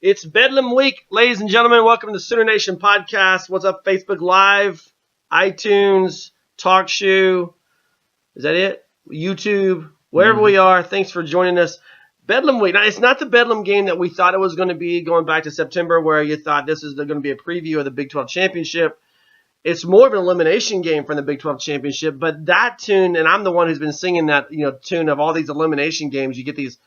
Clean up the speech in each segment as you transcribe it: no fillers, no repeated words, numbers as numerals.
It's Bedlam week, ladies and gentlemen. Welcome to Sooner Nation Podcast. What's up, Facebook Live, iTunes, TalkShoe? Is that it? YouTube, wherever we are. Thanks for joining us. Bedlam week. Now, it's not the Bedlam game that we thought it was going to be going back to September, where you thought this is going to be a preview of the Big 12 Championship. It's more of an elimination game from the Big 12 Championship. But that tune, and I'm the one who's been singing that tune of all these elimination games. You get these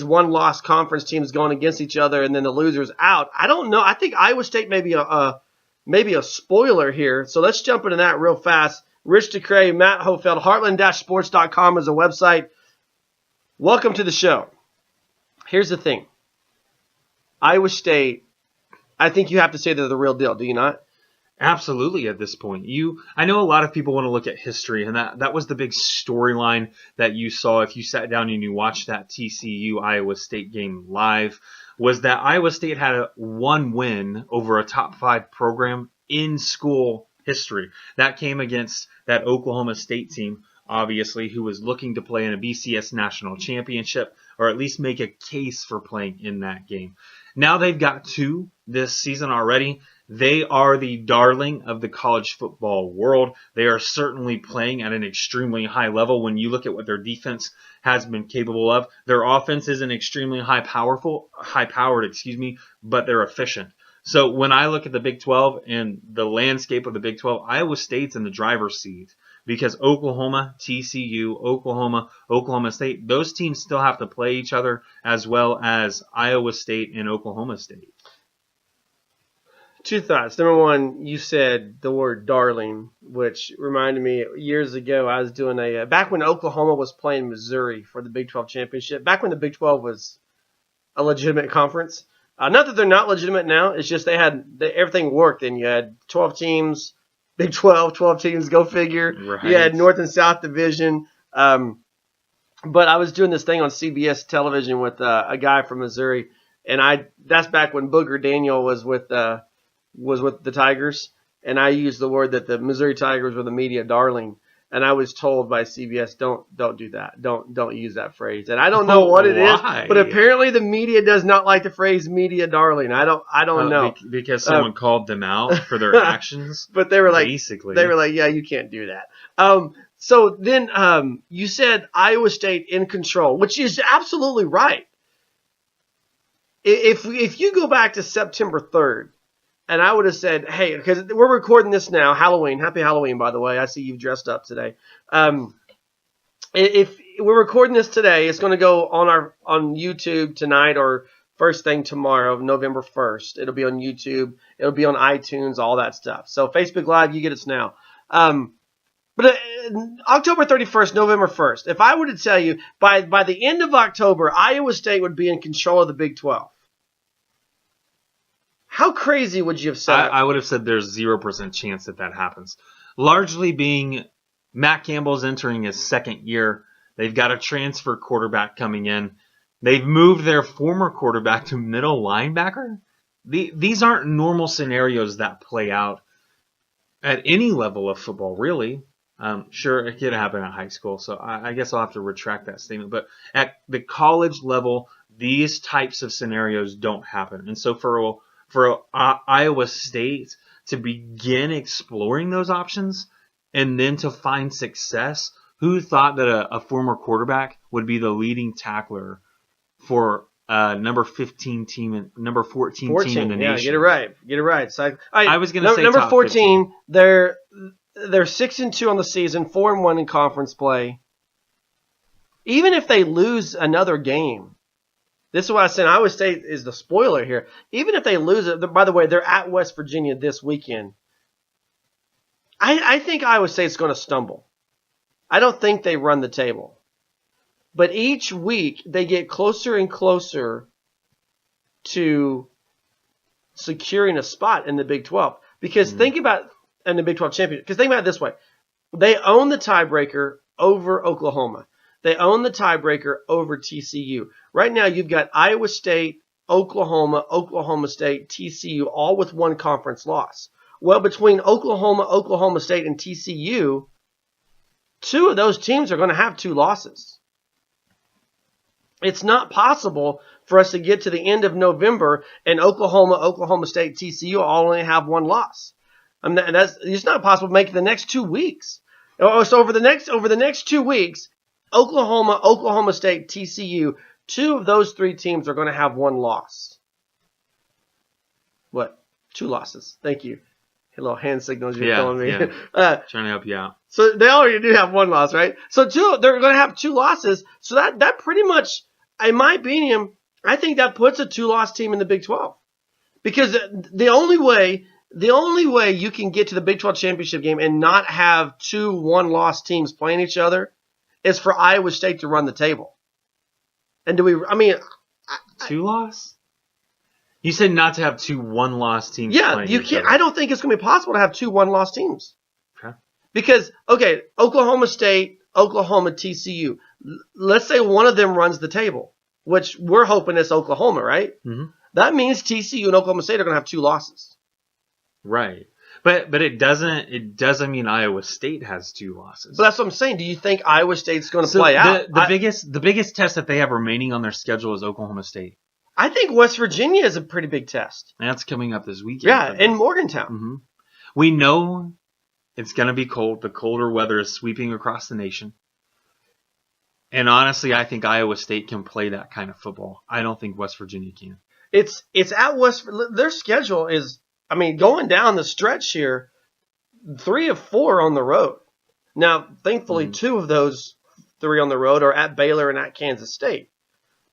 one-loss conference teams going against each other, and then the losers out. I don't know. I think Iowa State may be a spoiler here. So let's jump into that real fast. Rich DeCray, Matt Hofeld, Heartland-Sports.com is a website. Welcome to the show. Here's the thing. Iowa State, I think you have to say they're the real deal, do you not? Absolutely at this point. I know a lot of people want to look at history, and that was the big storyline that you saw if you sat down and you watched that TCU Iowa State game live, was that Iowa State had one win over a top 5 program in school history. That came against that Oklahoma State team, obviously, who was looking to play in a BCS national championship, or at least make a case for playing in that game. Now they've got 2 this season already. They are the darling of the college football world. They are certainly playing at an extremely high level when you look at what their defense has been capable of. Their offense isn't extremely high-powered, but they're efficient. So when I look at the Big 12 and the landscape of the Big 12, Iowa State's in the driver's seat because Oklahoma, TCU, Oklahoma State, those teams still have to play each other as well as Iowa State and Oklahoma State. 2 thoughts. Number one, you said the word darling, which reminded me years ago I was doing back when Oklahoma was playing Missouri for the Big 12 championship, back when the Big 12 was a legitimate conference. Not that they're not legitimate now. It's just everything worked. And you had 12 teams, Big 12 teams, go figure. Right. You had North and South Division. But I was doing this thing on CBS television with a guy from Missouri. And that's back when Booger Daniel was with the Tigers, and I used the word that the Missouri Tigers were the media darling, and I was told by CBS, don't do that, don't use that phrase, and I don't know what it is, but apparently the media does not like the phrase media darling. I don't know because someone called them out for their actions, but they were like, yeah, you can't do that. So then you said Iowa State in control, which is absolutely right. If you go back to September 3rd. And I would have said, hey, because we're recording this now, Halloween. Happy Halloween, by the way. I see you've dressed up today. If we're recording this today, it's going to go on YouTube tonight or first thing tomorrow, November 1st. It'll be on YouTube. It'll be on iTunes, all that stuff. So Facebook Live, you get us now. But October 31st, November 1st, if I were to tell you by the end of October, Iowa State would be in control of the Big 12. How crazy would you have said? I would have said there's 0% chance that happens. Largely being Matt Campbell's entering his second year. They've got a transfer quarterback coming in. They've moved their former quarterback to middle linebacker. These aren't normal scenarios that play out at any level of football, really. Sure, it could happen at high school, so I guess I'll have to retract that statement. But at the college level, these types of scenarios don't happen. And so for Iowa State to begin exploring those options and then to find success, who thought that a former quarterback would be the leading tackler for number 15 team and number 14 team in the nation? Yeah, get it right. So I was going to say number top 14. 15. They're 6-2 on the season, 4-1 in conference play. Even if they lose another game. This is why I said Iowa State is the spoiler here. Even if they lose it, by the way, they're at West Virginia this weekend. I think Iowa State's going to stumble. I don't think they run the table. But each week, they get closer and closer to securing a spot in the Big 12. Because think about in the Big 12 championship. Because think about it this way. They own the tiebreaker over Oklahoma. They own the tiebreaker over TCU. Right now, you've got Iowa State, Oklahoma State, TCU, all with one conference loss. Well, between Oklahoma State, and TCU, 2 of those teams are going to have 2 losses. It's not possible for us to get to the end of November and Oklahoma State, TCU all only have one loss. I mean, it's not possible to make it the next 2 weeks. So over the next 2 weeks, Oklahoma State, TCU, two of those three teams are going to have one loss. What? 2 losses. Thank you. Little hand signals you're telling me. Trying to help you out. So they already do have one loss, right? So they're going to have 2 losses. So that pretty much, in my opinion, I think that puts a 2-loss team in the Big 12. Because the only way you can get to the Big 12 championship game and not have 2 1-loss teams playing each other is for Iowa State to run the table. And 2-loss? You said not to have 2 1-loss teams. Yeah, you can't. I don't think it's going to be possible to have 2 1-loss teams. Okay. Because, Oklahoma State, Oklahoma, TCU. Let's say one of them runs the table, which we're hoping it's Oklahoma, right? Mm-hmm. That means TCU and Oklahoma State are going to have 2 losses. Right. But it doesn't mean Iowa State has 2 losses. But that's what I'm saying. Do you think Iowa State's going to play out? The biggest test that they have remaining on their schedule is Oklahoma State. I think West Virginia is a pretty big test. That's coming up this weekend. Yeah, in Morgantown. Mm-hmm. We know it's going to be cold. The colder weather is sweeping across the nation. And honestly, I think Iowa State can play that kind of football. I don't think West Virginia can. It's at their schedule is, going down the stretch here, 3 of 4 on the road. Now, thankfully, 2 of those 3 on the road are at Baylor and at Kansas State.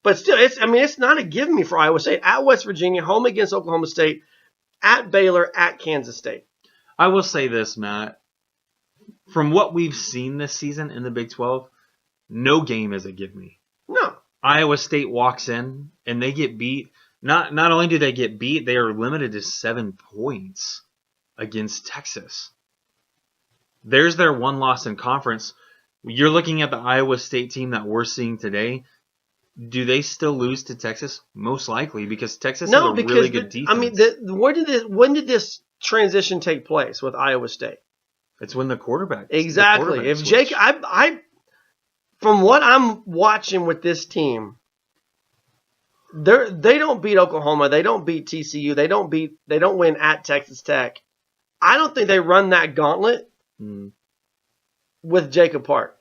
But still, it's not a give me for Iowa State. At West Virginia, home against Oklahoma State, at Baylor, at Kansas State. I will say this, Matt. From what we've seen this season in the Big 12, no game is a give me. No. Iowa State walks in and they get beat. Not only do they get beat, they are limited to 7 points against Texas. There's their 1 loss in conference. You're looking at the Iowa State team that we're seeing today. Do they still lose to Texas? Most likely, because Texas has a really good defense. When did this transition take place with Iowa State? It's when the quarterback. Exactly. If Jake, from what I'm watching with this team, they don't beat Oklahoma. They don't beat TCU. They don't win at Texas Tech. I don't think they run that gauntlet with Jacob Park.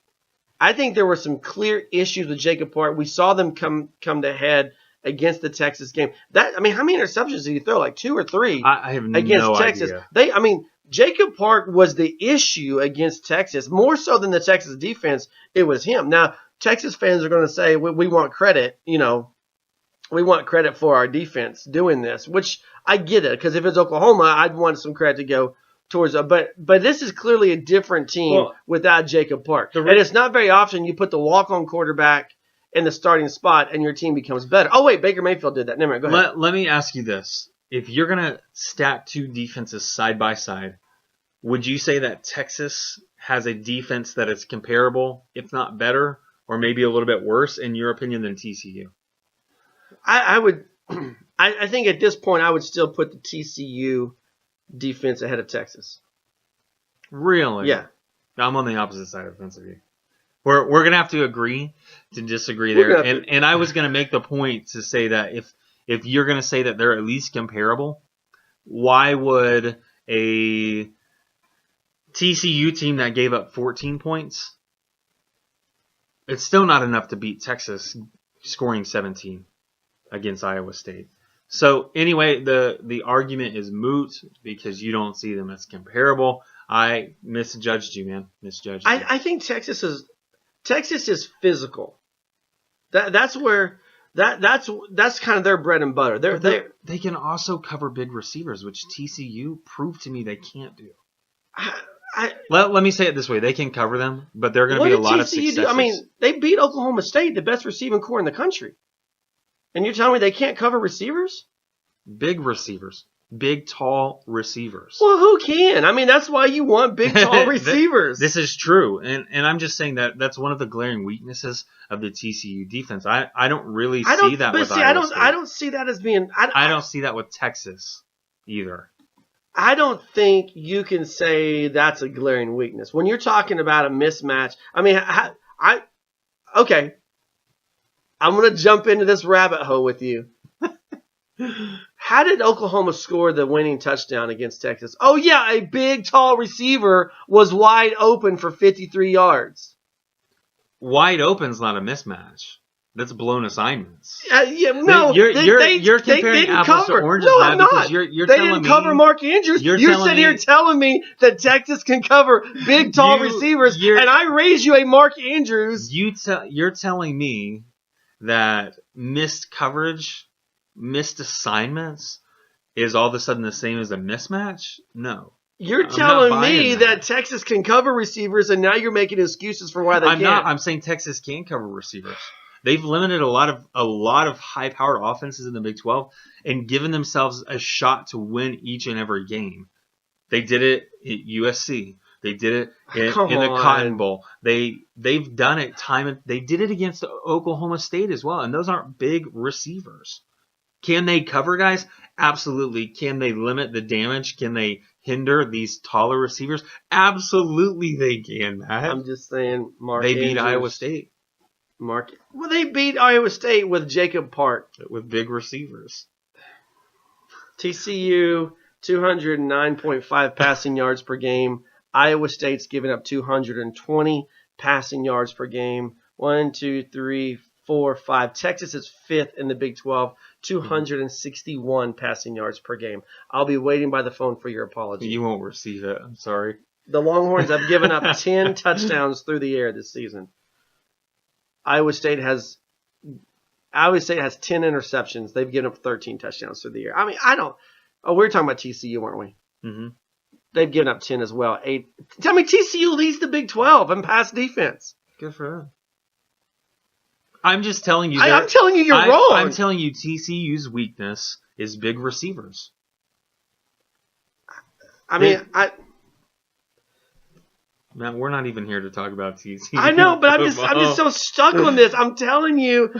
I think there were some clear issues with Jacob Park. We saw them come to head against the Texas game. How many interceptions did he throw? Like 2 or 3 I have against no Texas. idea. Jacob Park was the issue against Texas. More so than the Texas defense, it was him. Now, Texas fans are going to say, we want credit, we want credit for our defense doing this, which I get it, because if it's Oklahoma, I'd want some credit to go towards but this is clearly a different team without Jacob Park. And it's not very often you put the walk-on quarterback in the starting spot and your team becomes better. Oh, wait, Baker Mayfield did that. Never mind, go ahead. Let me ask you this. If you're going to stack 2 defenses side by side, would you say that Texas has a defense that is comparable, if not better, or maybe a little bit worse, in your opinion, than TCU? I would. I think at this point I would still put the TCU defense ahead of Texas. Really? Yeah. I'm on the opposite side of the fence of you. We're gonna have to agree to disagree there. And I was gonna make the point to say that if you're gonna say that they're at least comparable, why would a TCU team that gave up 14 points, it's still not enough to beat Texas scoring 17 against Iowa State. So anyway, the argument is moot because you don't see them as comparable. I misjudged you, man. Misjudged you. I think Texas is physical. That's where that's kind of their bread and butter. They can also cover big receivers, which TCU proved to me they can't do. Let me say it this way: they can cover them, but they're going to be a lot of successes. They beat Oklahoma State, the best receiving corps in the country. And you're telling me they can't cover receivers? Big receivers. Big, tall receivers. Well, who can? That's why you want big, tall receivers. This is true. And I'm just saying that that's one of the glaring weaknesses of the TCU defense. I don't really see that with Iowa State. I don't see that as being... I don't see that with Texas either. I don't think you can say that's a glaring weakness. When you're talking about a mismatch, okay. I'm going to jump into this rabbit hole with you. How did Oklahoma score the winning touchdown against Texas? Oh, yeah, a big, tall receiver was wide open for 53 yards. Wide open's not a mismatch. That's blown assignments. No, you're comparing didn't apples cover. to oranges. No, I'm not. You're they telling didn't me, cover Mark Andrews. You sit here telling me that Texas can cover big, tall receivers, and I raise you a Mark Andrews. You're telling me that missed coverage, missed assignments is all of a sudden the same as a mismatch? No. You're telling me that Texas can cover receivers, and now you're making excuses for why they can't. I'm saying Texas can cover receivers. They've limited a lot of high-powered offenses in the Big 12 and given themselves a shot to win each and every game. They did it at USC. They did it in the Cotton Bowl. They've done it They did it against Oklahoma State as well, and those aren't big receivers. Can they cover guys? Absolutely. Can they limit the damage? Can they hinder these taller receivers? Absolutely they can, Matt. I'm just saying, They beat Iowa State. Well, they beat Iowa State with Jacob Park. With big receivers. TCU, 209.5 passing yards per game. Iowa State's giving up 220 passing yards per game. 1, 2, 3, 4, 5. Texas is fifth in the Big 12, 261 passing yards per game. I'll be waiting by the phone for your apology. You won't receive it. I'm sorry. The Longhorns have given up 10 touchdowns through the air this season. Iowa State has 10 interceptions. They've given up 13 touchdowns through the air. I mean, we were talking about TCU, weren't we? Mm-hmm. They've given up 10 as well. 8. Tell me, TCU leads the Big 12 in pass defense. Good for them. I'm just telling you. I'm telling you you're wrong. I'm telling you TCU's weakness is big receivers. Man, we're not even here to talk about TCU. I know, but I'm just so stuck on this. I'm telling you,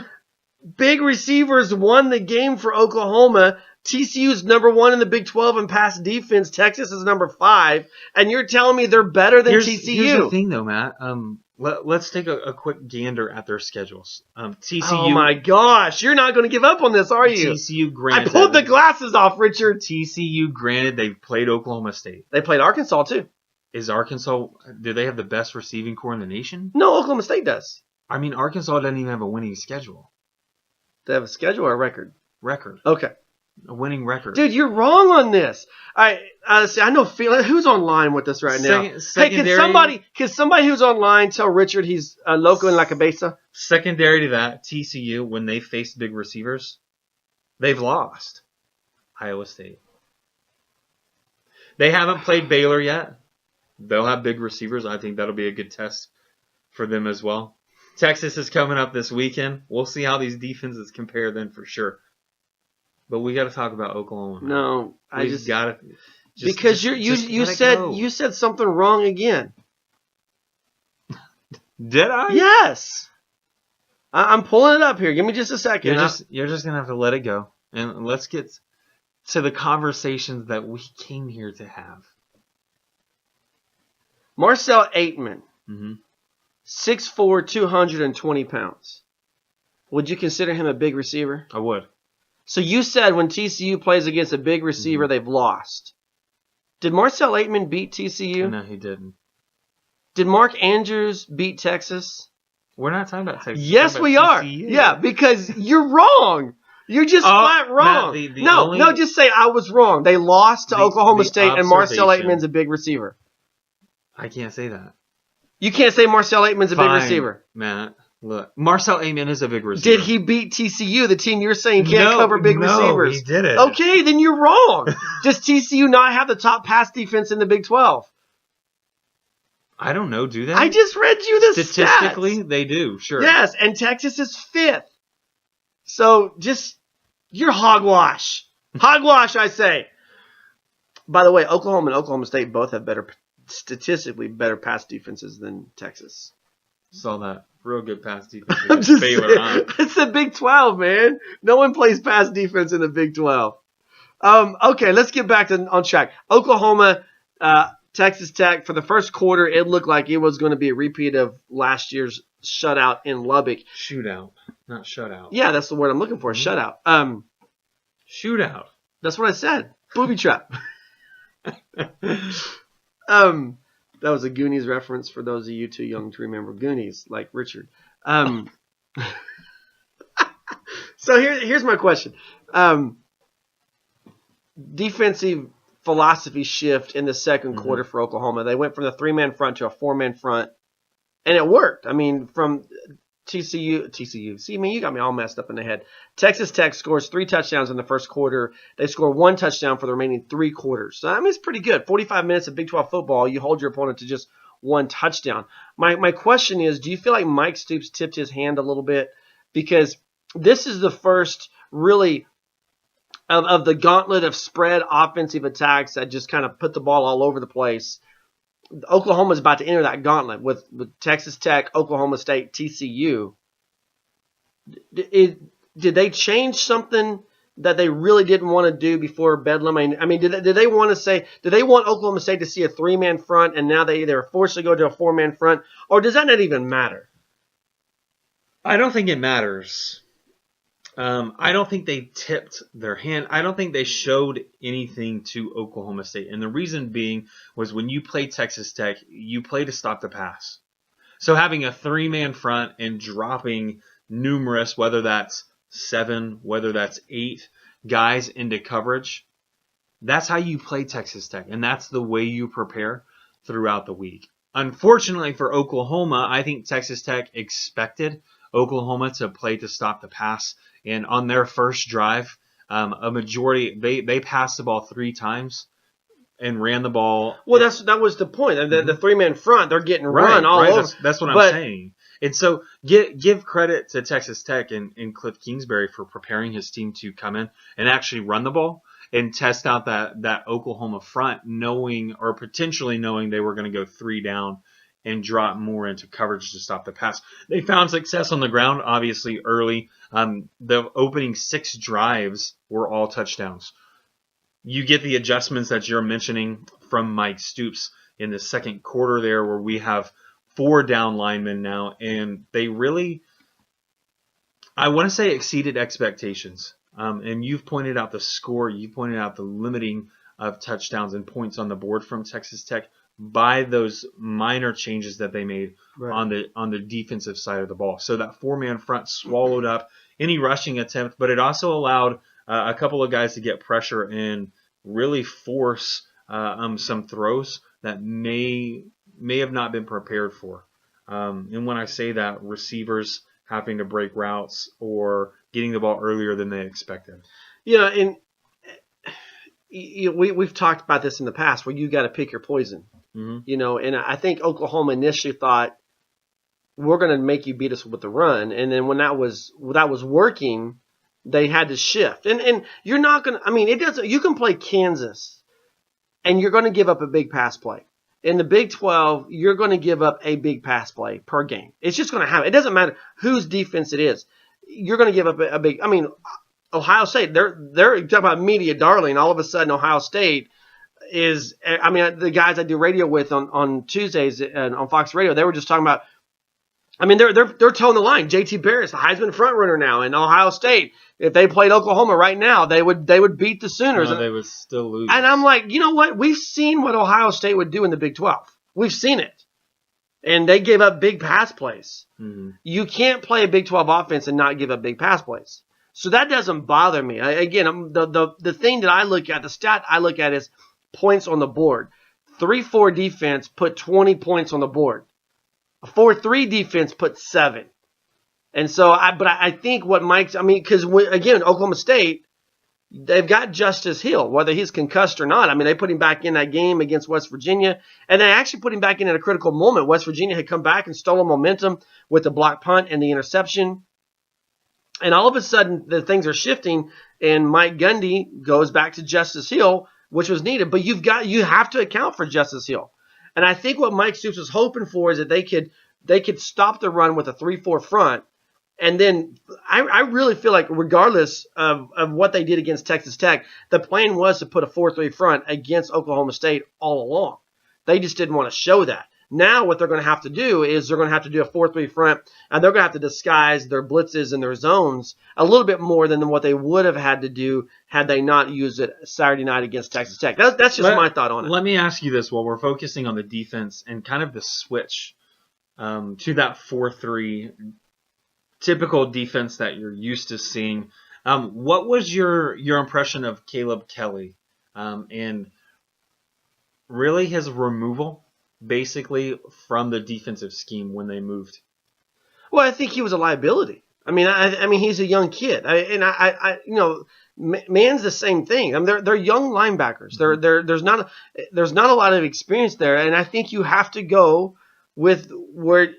big receivers won the game for Oklahoma. TCU's number 1 in the Big 12 in pass defense. Texas is number 5, and you're telling me they're better than TCU. Here's the thing, though, Matt. Let's take a quick gander at their schedules. TCU. Oh my gosh, you're not going to give up on this, are you? TCU granted. I pulled the glasses off, Richard. TCU granted they've played Oklahoma State. They played Arkansas too. Is Arkansas? Do they have the best receiving core in the nation? No, Oklahoma State does. I mean, Arkansas doesn't even have a winning schedule. They have a schedule or a record? Record. Okay. A winning record. Dude, you're wrong on this. I know. Who's online with us right now? Hey, can somebody who's online tell Richard he's loco in La Cabeza? Secondary to that, TCU, when they faced big receivers, they've lost. Iowa State. They haven't played Baylor yet. They'll have big receivers. I think that'll be a good test for them as well. Texas is coming up this weekend. We'll see how these defenses compare then for sure. But we got to talk about Oklahoma. No, I just got to. Because you said something wrong again. Did I? Yes. I'm pulling it up here. Give me just a second. You're just gonna have to let it go, and let's get to the conversations that we came here to have. Marcel Aitman, mm-hmm. 6'4", 220 pounds. Would you consider him a big receiver? I would. So you said when TCU plays against a big receiver, mm-hmm. they've lost. Did Marcel Aitman beat TCU? No, he didn't. Did Mark Andrews beat Texas? We're not talking about Texas. Yes, we are. Yeah, because you're wrong. You're just flat wrong. Matt, just say I was wrong. They lost to Oklahoma State, and Marcel Aitman's a big receiver. I can't say that. You can't say Marcel Aitman's a big receiver. Matt, look. Marcel Aitman is a big receiver. Did he beat TCU, the team you're saying can't cover big receivers? No, he didn't. Okay, then you're wrong. Does TCU not have the top pass defense in the Big 12? I don't know, do they? I just read you the Statistically, stats. They do, sure. Yes, and Texas is 5th. So you're hogwash. Hogwash, I say. By the way, Oklahoma and Oklahoma State both have statistically better pass defenses than Texas. Saw that. Real good pass defense. I'm just saying, it's the Big 12, man. No one plays pass defense in the Big 12. Okay, let's get back on track. Oklahoma, Texas Tech, for the first quarter, it looked like it was going to be a repeat of last year's shutout in Lubbock. Shootout. Not shutout. Yeah, that's the word I'm looking for. Mhm. Shutout. Shootout. That's what I said. Booby trap. um, that was a Goonies reference for those of you too young to remember Goonies, like Richard. So here's my question. Defensive philosophy shift in the second quarter for Oklahoma. They went from the 3-man front to a 4-man front, and it worked. I mean, from TCU. See, I mean, you got me all messed up in the head. Texas Tech scores 3 touchdowns in the first quarter. They score 1 touchdown for the remaining 3 quarters. So, I mean, it's pretty good. 45 minutes of Big 12 football, you hold your opponent to just 1 touchdown. My question is, do you feel like Mike Stoops tipped his hand a little bit? Because this is the first really of the gauntlet of spread offensive attacks that just kind of put the ball all over the place. Oklahoma's about to enter that gauntlet with Texas Tech, Oklahoma State, TCU. Did they change something that they really didn't want to do before Bedlam? I mean, did they want to say, did they want Oklahoma State to see a 3-man front and now they're forced to go to a 4-man front? Or does that not even matter? I don't think it matters. I don't think they tipped their hand. I don't think they showed anything to Oklahoma State. And the reason being was when you play Texas Tech, you play to stop the pass. So having a 3-man front and dropping numerous, whether that's 7, whether that's 8 guys into coverage, that's how you play Texas Tech. And that's the way you prepare throughout the week. Unfortunately for Oklahoma, I think Texas Tech expected Oklahoma to play to stop the pass. And on their first drive, a majority, they passed the ball 3 times and ran the ball. Well, that was the point. The 3-man front, they're getting run all over. That's what I'm saying. And so give credit to Texas Tech and Cliff Kingsbury for preparing his team to come in and actually run the ball and test out that Oklahoma front, knowing or potentially knowing they were going to go 3 down and drop more into coverage to stop the pass. They found success on the ground, obviously, early. The opening 6 drives were all touchdowns. You get the adjustments that you're mentioning from Mike Stoops in the second quarter there, where we have 4 down linemen now, and they really, I want to say, exceeded expectations. And you've pointed out the score. You pointed out the limiting of touchdowns and points on the board from Texas Tech by those minor changes that they made on the defensive side of the ball. So that 4-man front swallowed up any rushing attempt, but it also allowed a couple of guys to get pressure and really force some throws that may have not been prepared for. And when I say that, receivers having to break routes or getting the ball earlier than they expected. Yeah, and we've talked about this in the past where you got to pick your poison. Mm-hmm. And I think Oklahoma initially thought, we're going to make you beat us with the run. And then when that was working, they had to shift. And you're not going to, it doesn't, you can play Kansas and you're going to give up a big pass play. In the Big 12, you're going to give up a big pass play per game. It's just going to happen. It doesn't matter whose defense it is. You're going to give up a big, Ohio State, they're talking about media darling. All of a sudden, Ohio State is, the guys I do radio with on Tuesdays and on Fox Radio, they were just talking about, they're towing the line. JT Barrett's the Heisman front runner now, and Ohio State, if they played Oklahoma right now, they would beat the Sooners. No, they would still lose. And I'm like, you know what? We've seen what Ohio State would do in the Big 12. We've seen it. And they gave up big pass plays. Mm-hmm. You can't play a Big 12 offense and not give up big pass plays. So that doesn't bother me. The thing that I look at, the stat I look at is points on the board. 3-4 defense put 20 points on the board. A 4-3 defense put 7. And so, I think what because again, Oklahoma State, they've got Justice Hill, whether he's concussed or not. They put him back in that game against West Virginia, and they actually put him back in at a critical moment. West Virginia had come back and stolen momentum with the block punt and the interception. And all of a sudden, the things are shifting, and Mike Gundy goes back to Justice Hill, which was needed. But you have to account for Justice Hill. And I think what Mike Stoops was hoping for is that they could stop the run with a 3-4 front. And then I really feel like regardless of what they did against Texas Tech, the plan was to put a 4-3 front against Oklahoma State all along. They just didn't want to show that. Now what they're going to have to do is they're going to have to do a 4-3 front, and they're going to have to disguise their blitzes and their zones a little bit more than what they would have had to do had they not used it Saturday night against Texas Tech. That's just my thought on it. Let me ask you this while we're focusing on the defense and kind of the switch to that 4-3 typical defense that you're used to seeing. What was your impression of Caleb Kelly and really his removal basically from the defensive scheme when they moved? Well, I think he was a liability. I mean, he's a young kid. Man's the same thing. I mean, they're young linebackers. There's not a lot of experience there, and I think you have to go with where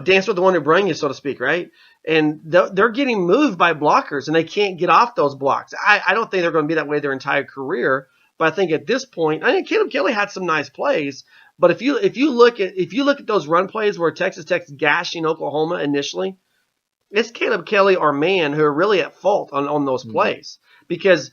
dance with the one who brung you, so to speak, right? And they're getting moved by blockers, and they can't get off those blocks. I don't think they're going to be that way their entire career, but I think at this point, I think Caleb Kelly had some nice plays. But if you look at those run plays where Texas Tech's gashing Oklahoma initially, it's Caleb Kelly or man who are really at fault on those plays. Because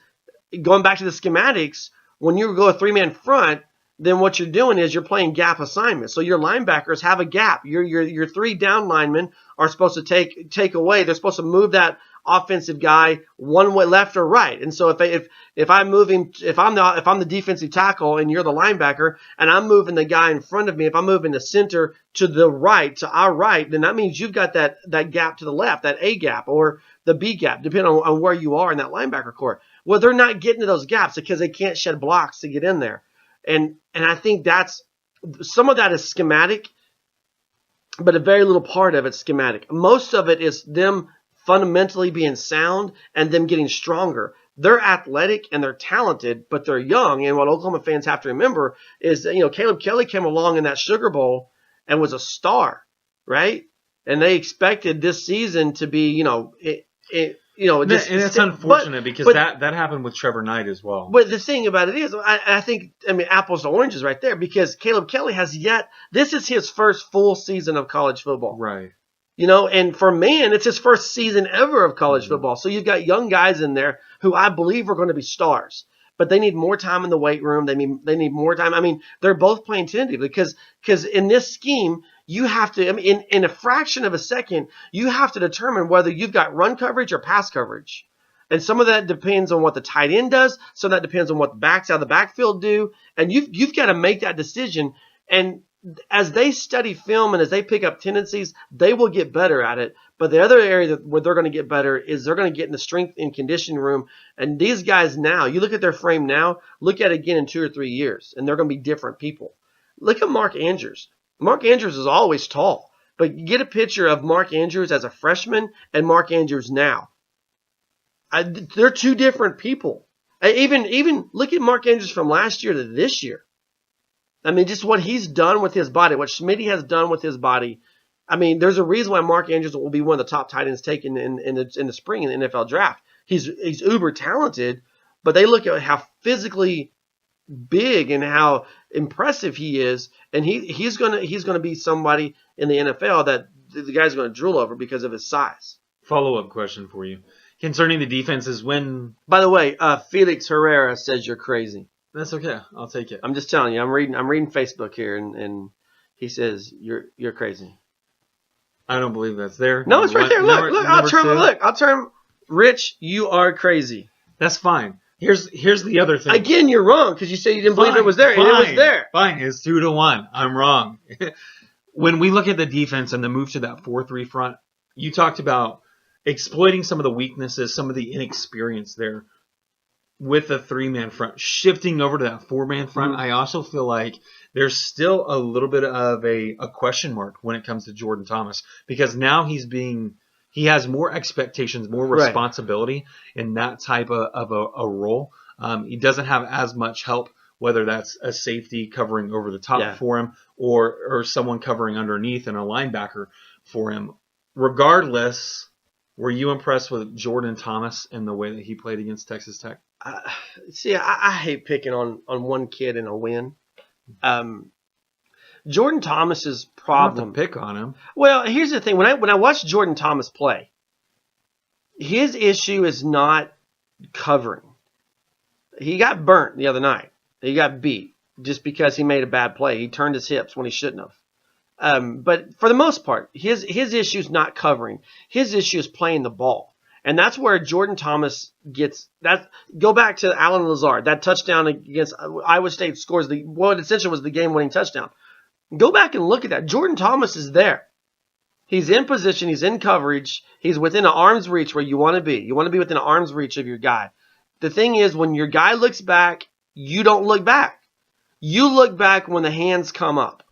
going back to the schematics, when you go a 3-man front, then what you're doing is you're playing gap assignments. So your linebackers have a gap. Your 3 down linemen are supposed to take away. They're supposed to move that offensive guy one way, left or right. And so if I'm moving, if I'm the defensive tackle and you're the linebacker, and I'm moving the guy in front of me, if I'm moving the center to the right, to our right, then that means you've got that gap to the left, that A gap or the B gap, depending on where you are in that linebacker core. Well, they're not getting to those gaps because they can't shed blocks to get in there. And I think that's some of that is schematic, but a very little part of it's schematic. Most of it is them fundamentally being sound and them getting stronger. They're athletic and they're talented, but they're young. And what Oklahoma fans have to remember is that, Caleb Kelly came along in that Sugar Bowl and was a star, right? And they expected this season to be, and it's unfortunate because that happened with Trevor Knight as well. But the thing about it is, I think apples to oranges right there, because Caleb Kelly this is his first full season of college football. Right. And for man, it's his first season ever of college football. So you've got young guys in there who I believe are going to be stars, but they need more time in the weight room. They need more time. I mean, they're both playing tentatively because in this scheme, you have to, in a fraction of a second, you have to determine whether you've got run coverage or pass coverage. And some of that depends on what the tight end does. Some of that depends on what the backs out of the backfield do. And you've got to make that decision. And as they study film and as they pick up tendencies, they will get better at it. But the other area where they're going to get better is they're going to get in the strength and conditioning room. And these guys now, you look at their frame now, look at it again in 2 or 3 years, and they're going to be different people. Look at Mark Andrews. Mark Andrews is always tall, but you get a picture of Mark Andrews as a freshman and Mark Andrews now. They're 2 different people. Even look at Mark Andrews from last year to this year. Just what he's done with his body, what Schmitty has done with his body. There's a reason why Mark Andrews will be one of the top tight ends taken in the spring in the NFL draft. He's uber talented, but they look at how physically big and how impressive he is, and he's gonna be somebody in the NFL that the guy's gonna drool over because of his size. Follow-up question for you concerning the defense is when. By the way, Felix Herrera says you're crazy. That's okay. I'll take it. I'm just telling you. I'm reading Facebook here, and he says you're crazy. I don't believe that's there. No, it's right there. Look. I'll turn. Rich, you are crazy. That's fine. Here's the other thing. Again, you're wrong because you said you didn't believe it was there, and it was there. Fine, it's 2-1. I'm wrong. When we look at the defense and the move to that 4-3 front, you talked about exploiting some of the weaknesses, some of the inexperience there with the 3-man front, shifting over to that 4-man front. I also feel like there's still a little bit of a question mark when it comes to Jordan Thomas, because now he has more expectations, more responsibility in that type of a role. He doesn't have as much help, whether that's a safety covering over the top for him or someone covering underneath and a linebacker for him. Regardless, were you impressed with Jordan Thomas and the way that he played against Texas Tech? I hate picking on one kid in a win. Jordan Thomas's problem. You don't have to pick on him. Well, here's the thing: when I watch Jordan Thomas play, his issue is not covering. He got burnt the other night. He got beat just because he made a bad play. He turned his hips when he shouldn't have. But for the most part, his issue is not covering. His issue is playing the ball. And that's where Jordan Thomas gets that. Go back to Allen Lazard, that touchdown against Iowa State scores what essentially was the game-winning touchdown. Go back and look at that. Jordan Thomas is there. He's in position. He's in coverage. He's within an arm's reach where you want to be. You want to be within an arm's reach of your guy. The thing is, when your guy looks back, you don't look back. You look back when the hands come up.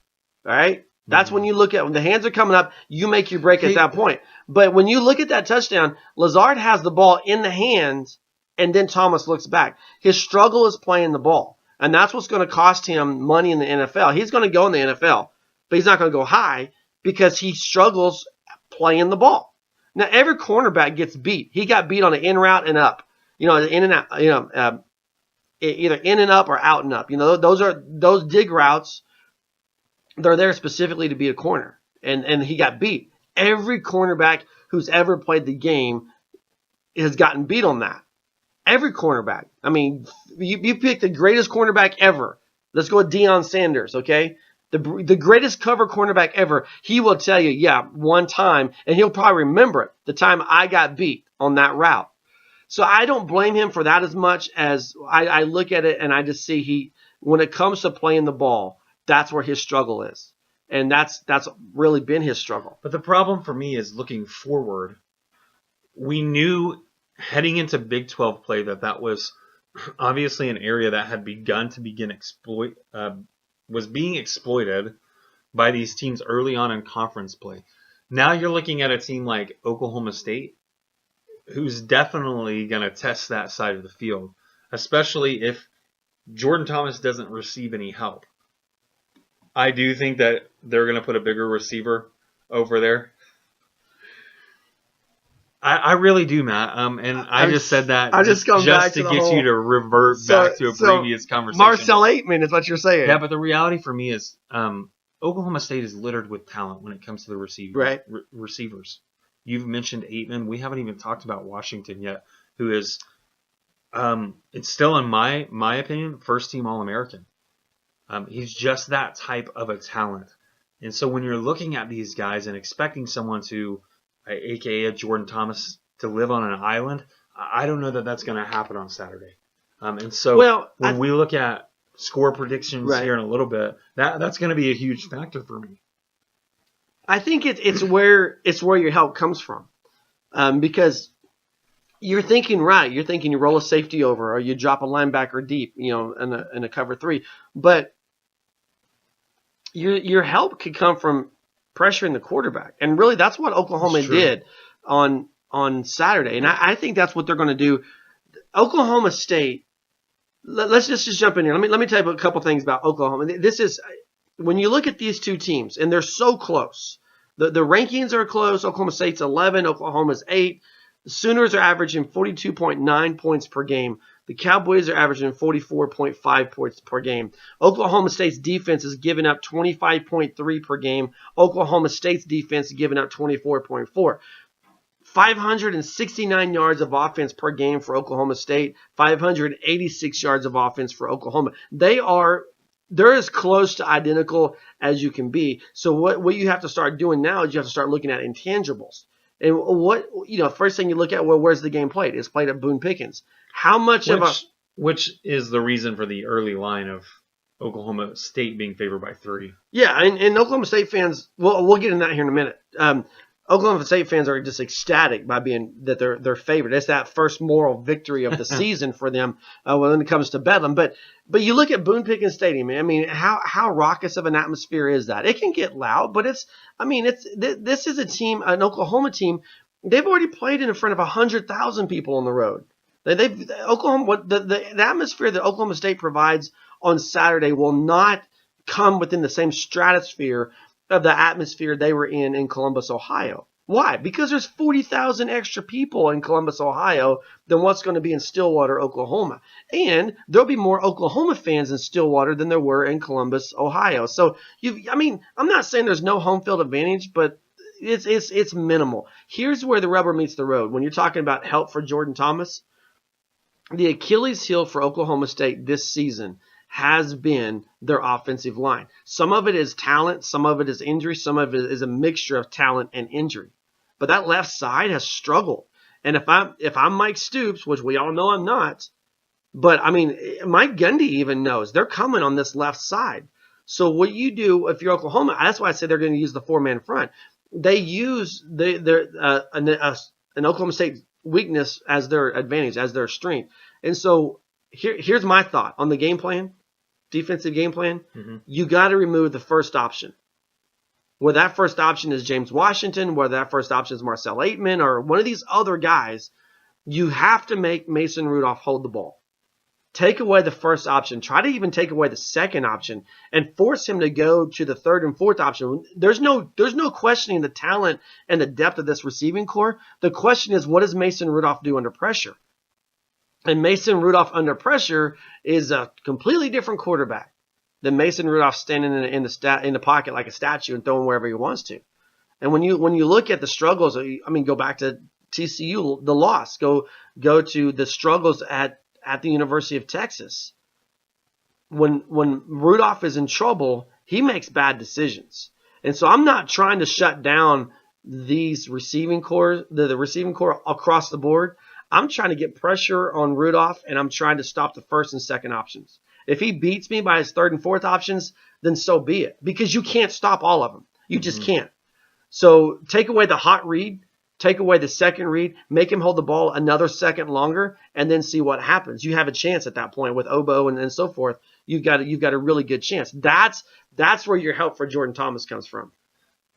All right? That's when you look at when the hands are coming up, you make your break at that point. But when you look at that touchdown, Lazard has the ball in the hands, and then Thomas looks back. His struggle is playing the ball. And that's what's going to cost him money in the NFL. He's going to go in the NFL, but he's not going to go high because he struggles playing the ball. Now, every cornerback gets beat. He got beat on an in route and up. In and out, either in and up or out and up. Those dig routes, they're there specifically to be a corner. And he got beat. Every cornerback who's ever played the game has gotten beat on that. Every cornerback. I mean, you pick the greatest cornerback ever. Let's go with Deion Sanders, okay? The greatest cover cornerback ever. He will tell you, yeah, one time, and he'll probably remember it, the time I got beat on that route. So I don't blame him for that as much as I look at it and I just see when it comes to playing the ball, that's where his struggle is. And that's really been his struggle. But the problem for me is looking forward. We knew heading into Big 12 play that was obviously an area that had was being exploited by these teams early on in conference play. Now you're looking at a team like Oklahoma State, who's definitely going to test that side of the field, especially if Jordan Thomas doesn't receive any help. I do think that they're going to put a bigger receiver over there. I really do, Matt. And I just said that just to get you to revert back to a previous conversation. Marcel Aitman is what you're saying. Yeah, but the reality for me is Oklahoma State is littered with talent when it comes to the receivers. You've mentioned Aitman. We haven't even talked about Washington yet, who is, it's still, in my opinion, first-team All-American. He's just that type of a talent. And so when you're looking at these guys and expecting someone to, a.k.a. a Jordan Thomas, to live on an island, I don't know that that's going to happen on Saturday. And so when we look at score predictions here in a little bit, that's going to be a huge factor for me. I think it's where your help comes from, because you're thinking right. You're thinking you roll a safety over or you drop a linebacker deep, in a cover 3. But your help could come from pressuring the quarterback, and really that's what Oklahoma did on Saturday, and I think that's what they're going to do. Oklahoma State. Let's just jump in here. Let me tell you a couple things about Oklahoma. This is. When you look at these two teams, and they're so close, the rankings are close. Oklahoma State's 11, Oklahoma's 8. The Sooners are averaging 42.9 points per game. The Cowboys are averaging 44.5 points per game. Oklahoma State's defense is giving up 25.3 per game. Oklahoma State's defense is giving up 24.4. 569 yards of offense per game for Oklahoma State. 586 yards of offense for Oklahoma. They're as close to identical as you can be. So what you have to start doing now is you have to start looking at intangibles. And first thing you look at, where's the game played? It's played at Boone Pickens. Which is the reason for the early line of Oklahoma State being favored by 3. Yeah, and Oklahoma State fans, we'll get into that here in a minute. Oklahoma State fans are just ecstatic by being that they're favored. It's that first moral victory of the season for them when it comes to Bedlam. But you look at Boone Pickens Stadium, man. I mean, how raucous of an atmosphere is that? It can get loud, but this is a team, an Oklahoma team. They've already played in front of 100,000 people on the road. The atmosphere that Oklahoma State provides on Saturday will not come within the same stratosphere of the atmosphere they were in Columbus, Ohio. Why? Because there's 40,000 extra people in Columbus, Ohio than what's going to be in Stillwater, Oklahoma. And there'll be more Oklahoma fans in Stillwater than there were in Columbus, Ohio. So, I'm not saying there's no home field advantage, but it's minimal. Here's where the rubber meets the road. When you're talking about help for Jordan Thomas, the Achilles heel for Oklahoma State this season has been their offensive line. Some of it is talent, some of it is injury, some of it is a mixture of talent and injury. But that left side has struggled. And if I'm Mike Stoops, which we all know I'm not, but I mean, Mike Gundy even knows they're coming on this left side. So what you do if you're Oklahoma, that's why I say they're going to use the 4-man front. They use an Oklahoma State weakness as their advantage, as their strength. And so here's my thought on the game plan, defensive game plan. Mm-hmm. You got to remove the first option. Whether that first option is James Washington, whether that first option is Marcel Aitman or one of these other guys, you have to make Mason Rudolph hold the ball. Take away the first option. Try to even take away the second option and force him to go to the third and fourth option. There's no questioning the talent and the depth of this receiving core. The question is, what does Mason Rudolph do under pressure? And Mason Rudolph under pressure is a completely different quarterback than Mason Rudolph standing in the pocket like a statue and throwing wherever he wants to. And when you look at the struggles, I mean, go back to TCU, the loss. Go to the struggles at the University of Texas. When Rudolph is in trouble, he makes bad decisions. And so I'm not trying to shut down these receiving core, the receiving core across the board. I'm trying to get pressure on Rudolph, and I'm trying to stop the first and second options. If he beats me by his third and fourth options, then so be it. Because you can't stop all of them. You just can't. So take away the hot read. Take away the second read, make him hold the ball another second longer, and then see what happens. You have a chance at that point with Obo and so forth. You've got a really good chance. That's where your help for Jordan Thomas comes from.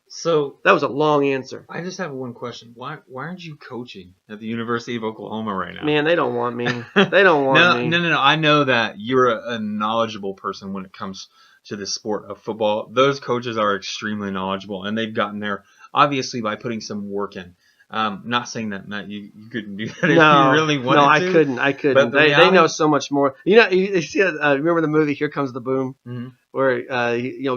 So that was a long answer. I just have one question. Why aren't you coaching at the University of Oklahoma right now? Man, they don't want me. They don't want me. No. I know that you're a knowledgeable person when it comes to the sport of football. Those coaches are extremely knowledgeable, and they've gotten there obviously by putting some work in. Not saying that, Matt, you couldn't do that if you really wanted to. No, I couldn't. They know so much more. You see, remember the movie Here Comes the Boom, where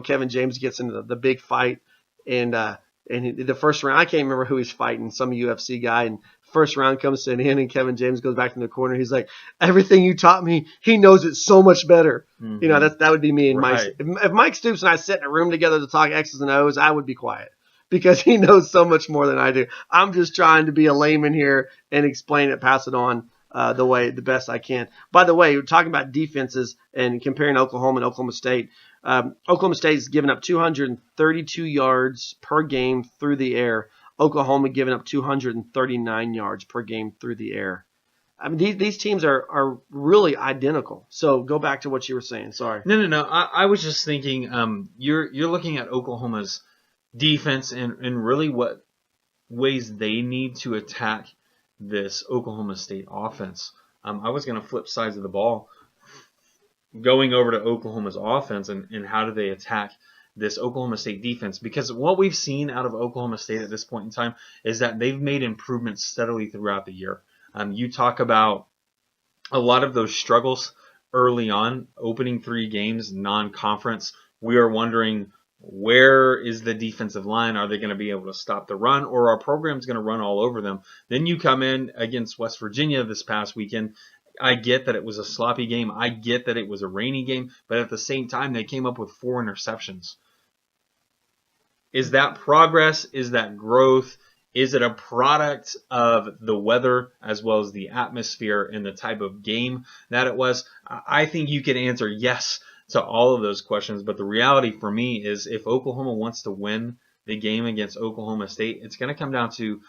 Kevin James gets into the big fight, and the first round, I can't remember who he's fighting, some UFC guy, and first round comes to an end, and Kevin James goes back in the corner. He's like, everything you taught me, he knows it so much better. Mm-hmm. That would be me and Mike. If Mike Stoops and I sit in a room together to talk X's and O's, I would be quiet. Because he knows so much more than I do. I'm just trying to be a layman here and explain it, pass it on the best I can. By the way, we're talking about defenses and comparing Oklahoma and Oklahoma State. Oklahoma State's given up 232 yards per game through the air. Oklahoma giving up 239 yards per game through the air. I mean, these teams are really identical. So go back to what you were saying. Sorry. No. I was just thinking you're looking at Oklahoma's defense and really what ways they need to attack this Oklahoma State offense. I was going to flip sides of the ball, going over to Oklahoma's offense and how do they attack this Oklahoma State defense, because what we've seen out of Oklahoma State at this point in time is that they've made improvements steadily throughout the year. You talk about a lot of those struggles early on, opening 3 games, non-conference. We are wondering, where is the defensive line? Are they going to be able to stop the run, or are programs going to run all over them? Then you come in against West Virginia this past weekend. I get that it was a sloppy game. I get that it was a rainy game. But at the same time, they came up with 4 interceptions. Is that progress? Is that growth? Is it a product of the weather as well as the atmosphere and the type of game that it was? I think you can answer yes to all of those questions. But the reality for me is if Oklahoma wants to win the game against Oklahoma State, it's going to come down to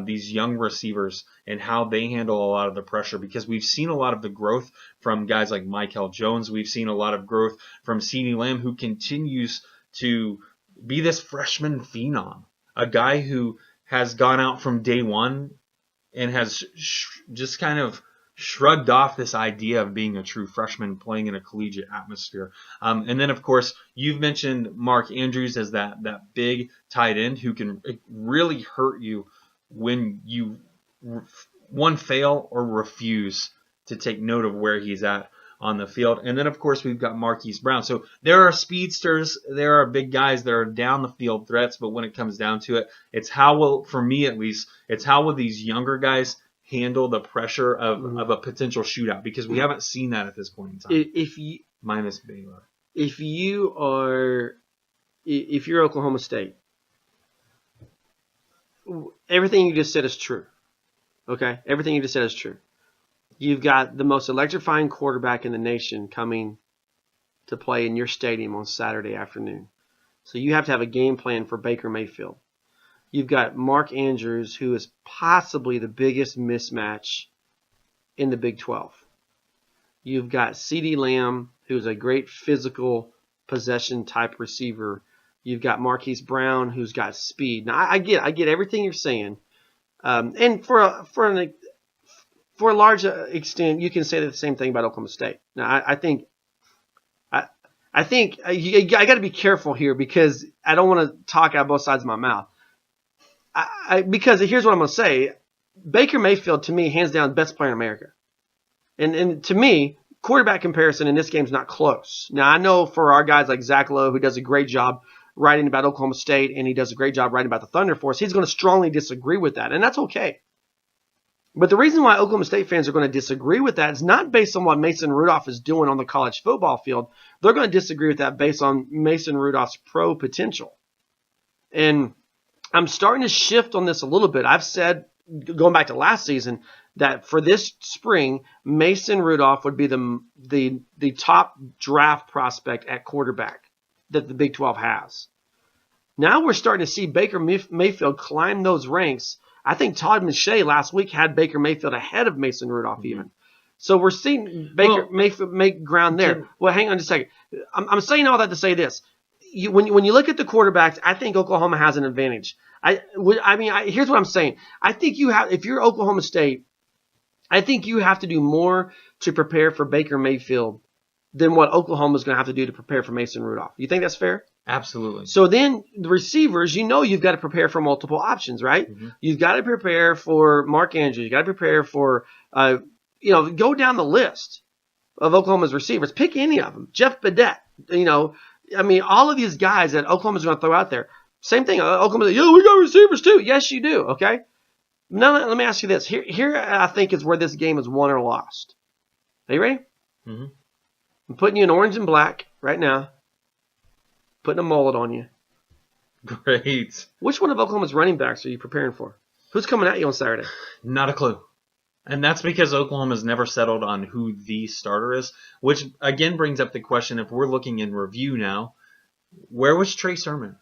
these young receivers and how they handle a lot of the pressure, because we've seen a lot of the growth from guys like Michael Jones. We've seen a lot of growth from CeeDee Lamb, who continues to be this freshman phenom, a guy who has gone out from day one and has just kind of shrugged off this idea of being a true freshman playing in a collegiate atmosphere. And then, of course, you've mentioned Mark Andrews as that big tight end who can really hurt you when you, one, fail or refuse to take note of where he's at on the field. And then, of course, we've got Marquise Brown. So there are speedsters, there are big guys that are down the field threats, but when it comes down to it, it's how will, for me at least, it's how will these younger guys handle the pressure of a potential shootout, because we haven't seen that at this point in time. minus Baylor. If you're Oklahoma State, everything you just said is true. Okay? Everything you just said is true. You've got the most electrifying quarterback in the nation coming to play in your stadium on Saturday afternoon. So you have to have a game plan for Baker Mayfield. You've got Mark Andrews, who is possibly the biggest mismatch in the Big 12. You've got CeeDee Lamb, who's a great physical possession type receiver. You've got Marquise Brown, who's got speed. Now, I get everything you're saying. And for a large extent, you can say the same thing about Oklahoma State. Now, I think I got to be careful here because I don't want to talk out both sides of my mouth. Because here's what I'm going to say. Baker Mayfield, to me, hands down, best player in America. And to me, quarterback comparison in this game is not close. Now, I know for our guys like Zach Lowe, who does a great job writing about Oklahoma State, and he does a great job writing about the Thunder Force, he's going to strongly disagree with that, and that's okay. But the reason why Oklahoma State fans are going to disagree with that is not based on what Mason Rudolph is doing on the college football field. They're going to disagree with that based on Mason Rudolph's pro potential. And I'm starting to shift on this a little bit. I've said, going back to last season, that for this spring, Mason Rudolph would be the top draft prospect at quarterback that the Big 12 has. Now we're starting to see Baker Mayfield climb those ranks. I think Todd McShay last week had Baker Mayfield ahead of Mason Rudolph even. So we're seeing Baker Mayfield make ground there. Well, hang on just a second. I'm saying all that to say this. When you look at the quarterbacks, I think Oklahoma has an advantage. Here's what I'm saying. I think if you're Oklahoma State, I think you have to do more to prepare for Baker Mayfield than what Oklahoma is going to have to do to prepare for Mason Rudolph. You think that's fair? Absolutely. So then the receivers, you've got to prepare for multiple options, right? Mm-hmm. You've got to prepare for Mark Andrews. You've got to prepare for, go down the list of Oklahoma's receivers. Pick any of them. Jeff Badette, all of these guys that Oklahoma's going to throw out there. Same thing. Oklahoma, we got receivers too. Yes, you do. Okay. Now let me ask you this. Here I think is where this game is won or lost. Are you ready? Mm-hmm. I'm putting you in orange and black right now. Putting a mullet on you. Great. Which one of Oklahoma's running backs are you preparing for? Who's coming at you on Saturday? Not a clue. And that's because Oklahoma's never settled on who the starter is, which again brings up the question, if we're looking in review now, where was Trey Sermon?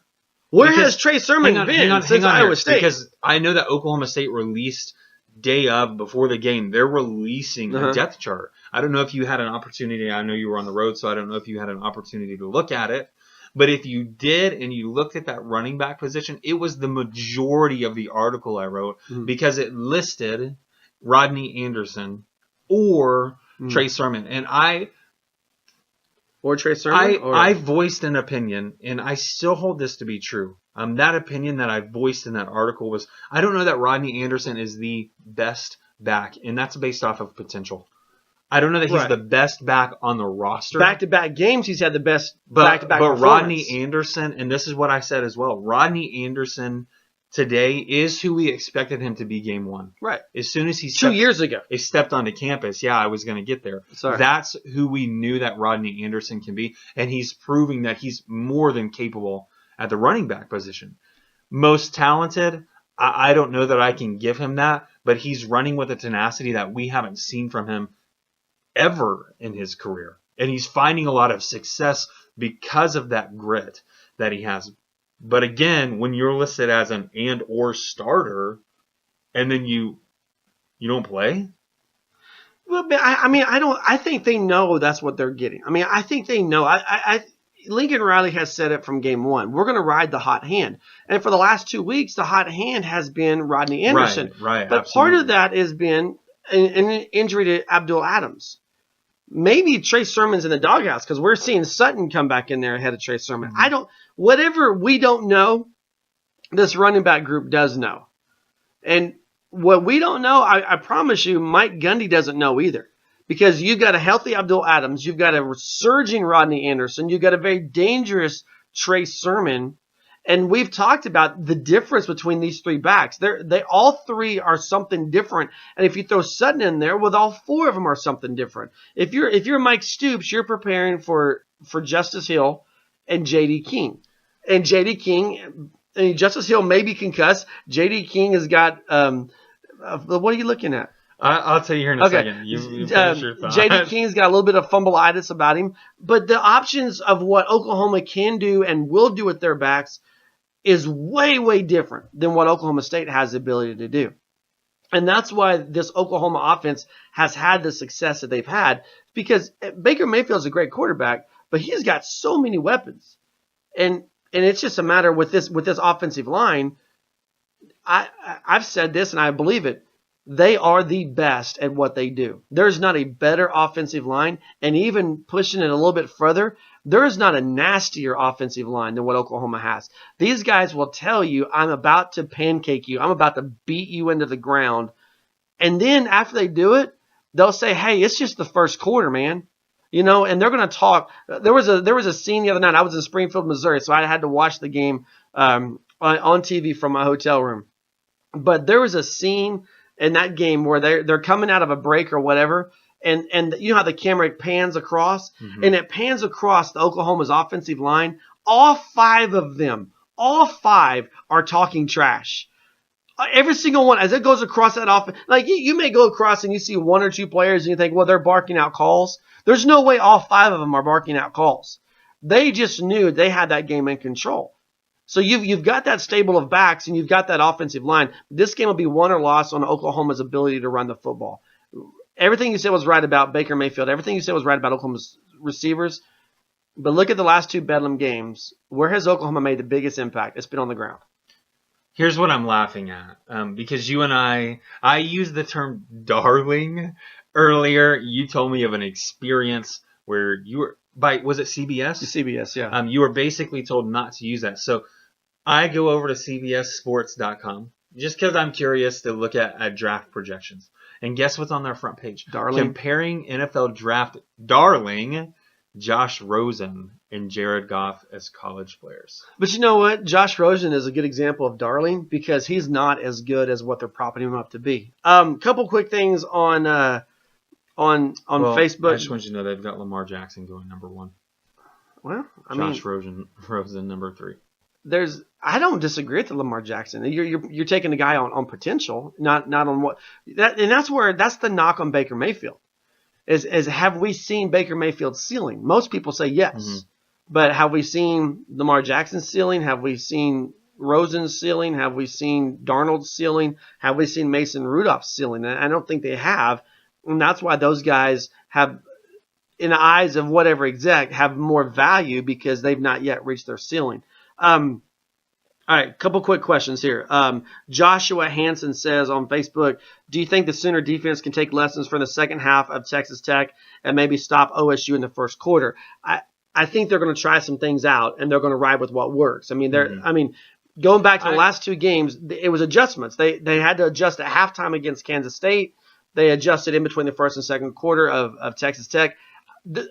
Where has Trey Sermon been since Iowa State? Because I know that Oklahoma State released day of before the game. They're releasing a depth chart. I don't know if you had an opportunity. I know you were on the road, so I don't know if you had an opportunity to look at it. But if you did and you looked at that running back position, it was the majority of the article I wrote because it listed Rodney Anderson or Trey Sermon. And Trey Sermon? I voiced an opinion, and I still hold this to be true. That opinion that I voiced in that article was, I don't know that Rodney Anderson is the best back, and that's based off of potential. I don't know that he's the best back on the roster. Back-to-back games, he's had the best back-to-back performance. But Rodney Anderson, and this is what I said as well, Rodney Anderson today is who we expected him to be game one. Right. As soon as he 2 years ago. He stepped onto campus. Yeah, I was going to get there. Sorry. That's who we knew that Rodney Anderson can be, and he's proving that he's more than capable at the running back position. Most talented, I don't know that I can give him that, but he's running with a tenacity that we haven't seen from him ever in his career. And he's finding a lot of success because of that grit that he has. But again, when you're listed as an and or starter and then you don't play? Well, I think they know that's what they're getting. I think they know. Lincoln Riley has said it from game one. We're going to ride the hot hand. And for the last 2 weeks, the hot hand has been Rodney Anderson. Right, but absolutely. Part of that has been an injury to Abdul Adams. Maybe Trey Sermon's in the doghouse because we're seeing Sutton come back in there ahead of Trey Sermon. Whatever we don't know, this running back group does know. And what we don't know, I promise you, Mike Gundy doesn't know either. Because you've got a healthy Abdul Adams, you've got a surging Rodney Anderson, you've got a very dangerous Trey Sermon, And we've talked about the difference between these three backs. They all three are something different. And if you throw Sutton in there, well, all four of them are something different. If you're Mike Stoops, you're preparing for Justice Hill and J.D. King. And J.D. King, Justice Hill may be concussed. J.D. King has got what are you looking at? I'll tell you here in a second. You finish your thought. J.D. King's got a little bit of fumbleitis about him. But the options of what Oklahoma can do and will do with their backs is way, way different than what Oklahoma State has the ability to do. And that's why this Oklahoma offense has had the success that they've had, because Baker Mayfield's a great quarterback, but he's got so many weapons. And it's just a matter with this offensive line. I've said this and I believe it. They are the best at what they do. There's not a better offensive line, and even pushing it a little bit further, there is not a nastier offensive line than what Oklahoma has. These guys will tell you, I'm about to pancake you. I'm about to beat you into the ground. And then after they do it, they'll say, hey, it's just the first quarter, man. And they're going to talk. There was a scene the other night. I was in Springfield, Missouri, so I had to watch the game on TV from my hotel room. But there was a scene in that game where they're coming out of a break or whatever, and you know how the camera pans across, and it pans across the Oklahoma's offensive line. All five are talking trash. Every single one, as it goes across that offense, like you may go across and you see one or two players and you think, well, they're barking out calls. There's no way all five of them are barking out calls. They just knew they had that game in control. So you've got that stable of backs and you've got that offensive line. This game will be won or lost on Oklahoma's ability to run the football. Everything you said was right about Baker Mayfield. Everything you said was right about Oklahoma's receivers. But look at the last two Bedlam games. Where has Oklahoma made the biggest impact? It's been on the ground. Here's what I'm laughing at. Because you and I used the term darling earlier. You told me of an experience where you were, was it CBS? CBS, yeah. You were basically told not to use that. So I go over to CBSSports.com just because I'm curious to look at draft projections. And guess what's on their front page? Darling. Comparing NFL draft darling Josh Rosen and Jared Goff as college players. But you know what? Josh Rosen is a good example of darling because he's not as good as what they're propping him up to be. Couple quick things on Facebook. I just want you to know they've got Lamar Jackson going number 1. Well, Josh Rosen number 3. I don't disagree with Lamar Jackson. You're taking the guy on potential, not on what that, and that's the knock on Baker Mayfield. Is have we seen Baker Mayfield's ceiling? Most people say yes, but have we seen Lamar Jackson's ceiling? Have we seen Rosen's ceiling? Have we seen Darnold's ceiling? Have we seen Mason Rudolph's ceiling? And I don't think they have, and that's why those guys have, in the eyes of whatever exec, have more value because they've not yet reached their ceiling. All right, couple quick questions here. Joshua Hansen says on Facebook, do you think the Sooner defense can take lessons from the second half of Texas Tech and maybe stop OSU in the first quarter? I think they're going to try some things out and they're going to ride with what works. I mean, going back to the last two games, it was adjustments. They had to adjust at halftime against Kansas State. They adjusted in between the first and second quarter of Texas Tech.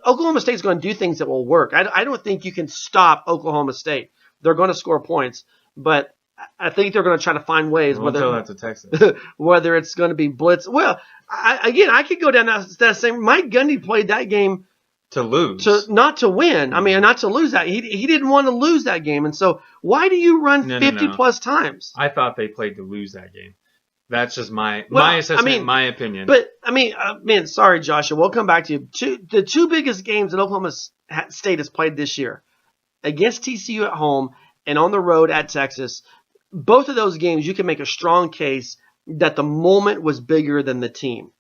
Oklahoma State's going to do things that will work. I don't think you can stop Oklahoma State. They're going to score points. But I think they're going to try to find ways. We'll tell that to Texas. Whether it's going to be blitz. Well, I could go down that same. Mike Gundy played that game to lose, not to win. I mean, not to lose that. He didn't want to lose that game, and so why do you run 50 plus times? I thought they played to lose that game. That's just my assessment, my opinion. But man, sorry, Joshua. We'll come back to you. The two biggest games that Oklahoma State has played this year, against TCU at home and on the road at Texas, both of those games you can make a strong case that the moment was bigger than the team,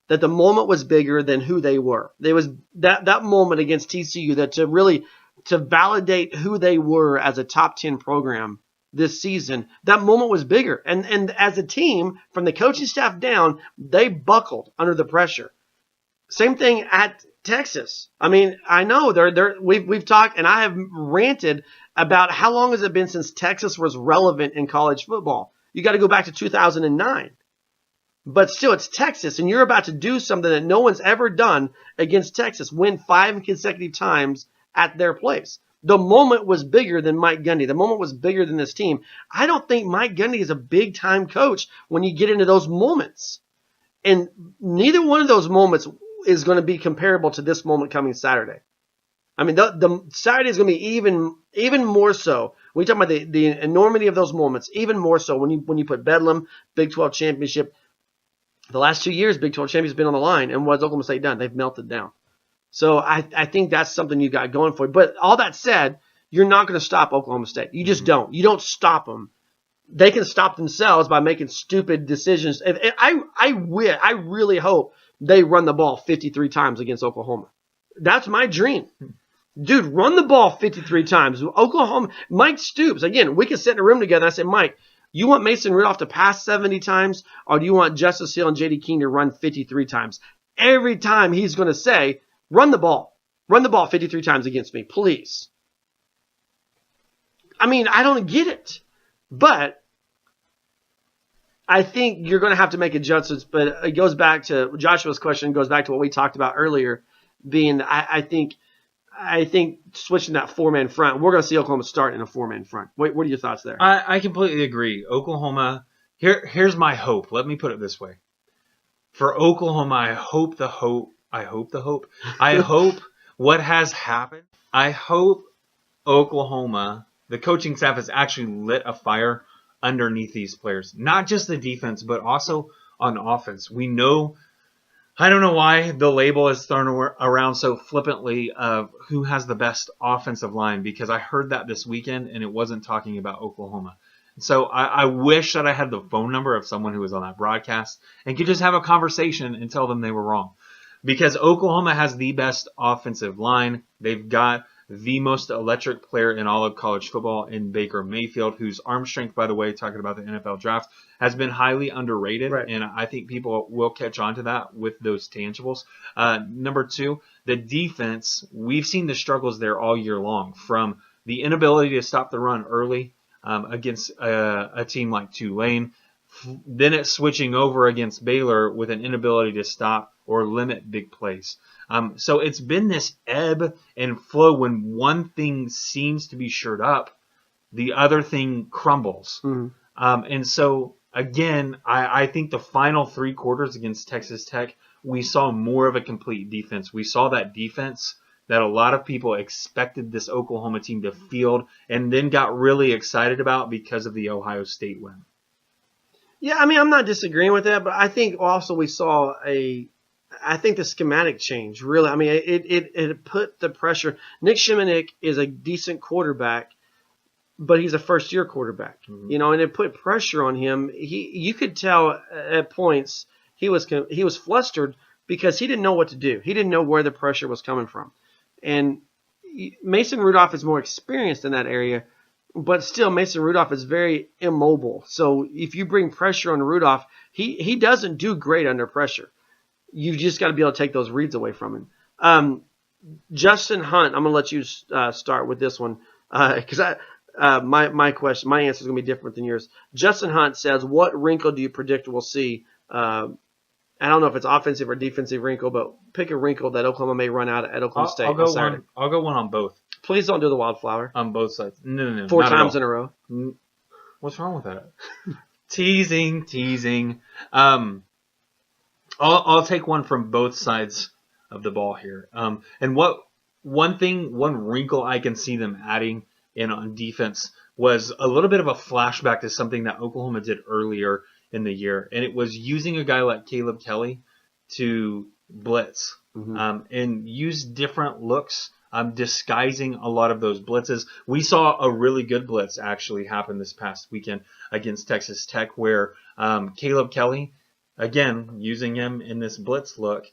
that the moment was bigger than who they were. There was that moment against TCU that to validate who they were as a top 10 program this season, that moment was bigger. And as a team, from the coaching staff down, they buckled under the pressure. Same thing at Texas. I mean, I know we've talked, and I have ranted about how long has it been since Texas was relevant in college football. You got to go back to 2009. But still, it's Texas, and you're about to do something that no one's ever done against Texas, win 5 consecutive times at their place. The moment was bigger than Mike Gundy. The moment was bigger than this team. I don't think Mike Gundy is a big-time coach when you get into those moments. And neither one of those moments is going to be comparable to this moment coming Saturday. I mean, the Saturday is going to be even more so. When you talk about the enormity of those moments, even more so when you put Bedlam, Big 12 championship. The last 2 years, Big 12 championship's been on the line, and what's Oklahoma State done? They've melted down. So I think that's something you got going for you. But all that said, you're not going to stop Oklahoma State. You just don't. You don't stop them. They can stop themselves by making stupid decisions. I really hope they run the ball 53 times against Oklahoma. That's my dream. Dude, run the ball 53 times. Oklahoma, Mike Stoops, again, we can sit in a room together. And I say, Mike, you want Mason Rudolph to pass 70 times, or do you want Justice Hill and J.D. King to run 53 times? Every time he's going to say, run the ball. Run the ball 53 times against me, please. I mean, I don't get it. But I think you're going to have to make adjustments. But it goes back to Joshua's question, goes back to what we talked about earlier, being I think switching that four-man front, we're going to see Oklahoma start in a four-man front. What are your thoughts there? I completely agree. Oklahoma, here's my hope. Let me put it this way. For Oklahoma, I hope what has happened. I hope Oklahoma, the coaching staff has actually lit a fire underneath these players. Not just the defense, but also on offense. We know, I don't know why the label is thrown around so flippantly of who has the best offensive line, because I heard that this weekend and it wasn't talking about Oklahoma. So I wish that I had the phone number of someone who was on that broadcast and could just have a conversation and tell them they were wrong. Because Oklahoma has the best offensive line. They've got the most electric player in all of college football in Baker Mayfield, whose arm strength, by the way, talking about the NFL draft, has been highly underrated. Right. And I think people will catch on to that with those tangibles. Number two, the defense. We've seen the struggles there all year long, from the inability to stop the run early against a team like Tulane, then it's switching over against Baylor with an inability to stop or limit big plays. So it's been this ebb and flow. When one thing seems to be shored up, the other thing crumbles. Mm-hmm. And so, again, I think the final three quarters against Texas Tech, we saw more of a complete defense. We saw that defense that a lot of people expected this Oklahoma team to field and then got really excited about because of the Ohio State win. Yeah, I mean, I'm not disagreeing with that, but I think also we saw I think the schematic change, really. I mean, it put the pressure. Nick Shimonik is a decent quarterback, but he's a first-year quarterback, mm-hmm. And it put pressure on him. You could tell at points he was flustered because he didn't know what to do. He didn't know where the pressure was coming from. And Mason Rudolph is more experienced in that area, but still Mason Rudolph is very immobile. So if you bring pressure on Rudolph, he doesn't do great under pressure. You've just got to be able to take those reads away from him. Justin Hunt, I'm going to let you start with this one because my answer is going to be different than yours. Justin Hunt says, what wrinkle do you predict we'll see? I don't know if it's offensive or defensive wrinkle, but pick a wrinkle that Oklahoma may run out at Oklahoma State. I'll go one on both. Please don't do the wildflower. On both sides. No. 4 times in a row. What's wrong with that? Teasing. I'll take one from both sides of the ball here. And one wrinkle I can see them adding in on defense was a little bit of a flashback to something that Oklahoma did earlier in the year, and it was using a guy like Caleb Kelly to blitz, mm-hmm. And use different looks, disguising a lot of those blitzes. We saw a really good blitz actually happen this past weekend against Texas Tech, where Caleb Kelly, again, using him in this blitz look,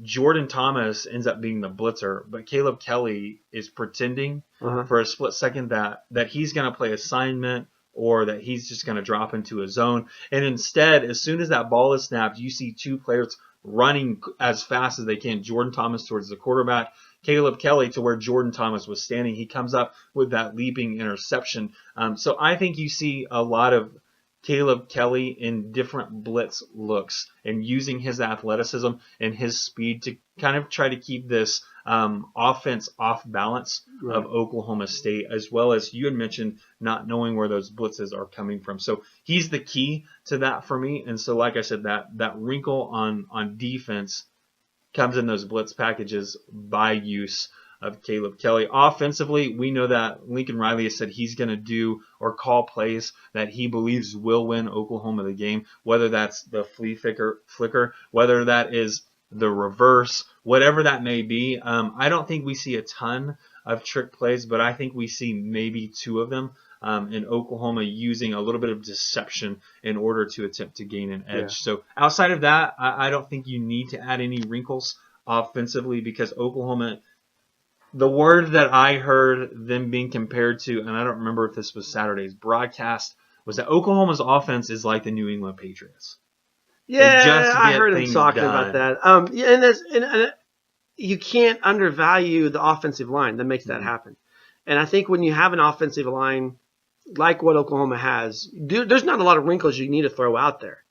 Jordan Thomas ends up being the blitzer, but Caleb Kelly is pretending for a split second that he's going to play assignment or that he's just going to drop into a zone. And instead, as soon as that ball is snapped, you see two players running as fast as they can. Jordan Thomas towards the quarterback, Caleb Kelly to where Jordan Thomas was standing. He comes up with that leaping interception. So I think you see a lot of Caleb Kelly in different blitz looks and using his athleticism and his speed to kind of try to keep this offense off balance of Oklahoma State, as well as you had mentioned not knowing where those blitzes are coming from. So he's the key to that for me. And so, like I said, that wrinkle on defense comes in those blitz packages by use of Caleb Kelly. Offensively, we know that Lincoln Riley has said he's going to do or call plays that he believes will win Oklahoma the game, whether that's the flea flicker, whether that is the reverse, whatever that may be. I don't think we see a ton of trick plays, but I think we see maybe 2 of them in Oklahoma using a little bit of deception in order to attempt to gain an edge. Yeah. So outside of that, I don't think you need to add any wrinkles offensively because Oklahoma – the word that I heard them being compared to, and I don't remember if this was Saturday's broadcast, was that Oklahoma's offense is like the New England Patriots. Yeah, I heard him talking about that. And you can't undervalue the offensive line that makes that happen. And I think when you have an offensive line like what Oklahoma has, there's not a lot of wrinkles you need to throw out there.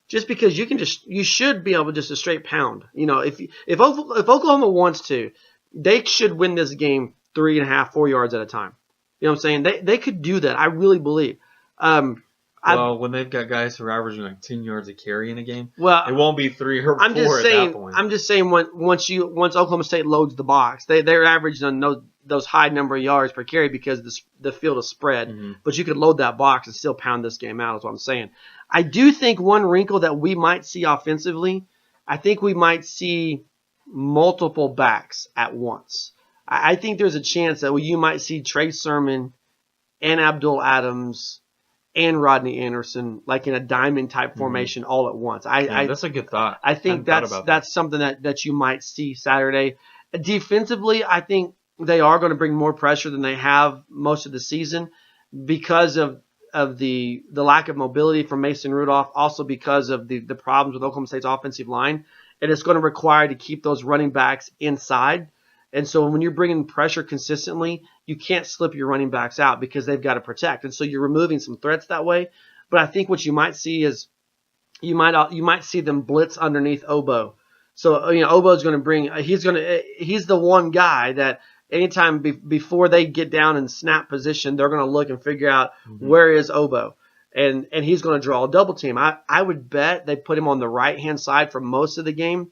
Just because you should be able to just a straight pound. You know, if Oklahoma wants to, they should win this game 3.5, 4 yards at a time. You know what I'm saying? They could do that. I really believe. When they've got guys who are averaging like 10 yards a carry in a game, it won't be 3 or 4 at that point. I'm just saying once Oklahoma State loads the box, they're averaging on those high number of yards per carry because the field is spread. Mm-hmm. But you could load that box and still pound this game out. Is what I'm saying. I do think one wrinkle that we might see offensively, I think we might see multiple backs at once. I think there's a chance that you might see Trey Sermon and Abdul Adams and Rodney Anderson like in a diamond type formation all at once. That's a good thought. I think that's something that you might see Saturday. Defensively, I think they are going to bring more pressure than they have most of the season because of the lack of mobility from Mason Rudolph, also because of the problems with Oklahoma State's offensive line. And it's going to require to keep those running backs inside. And so when you're bringing pressure consistently, you can't slip your running backs out because they've got to protect. And so you're removing some threats that way. But I think what you might see is you might see them blitz underneath Obo. So Obo's going to bring he's the one guy that anytime before they get down in snap position, they're going to look and figure out where is Obo. And he's going to draw a double team. I would bet they put him on the right-hand side for most of the game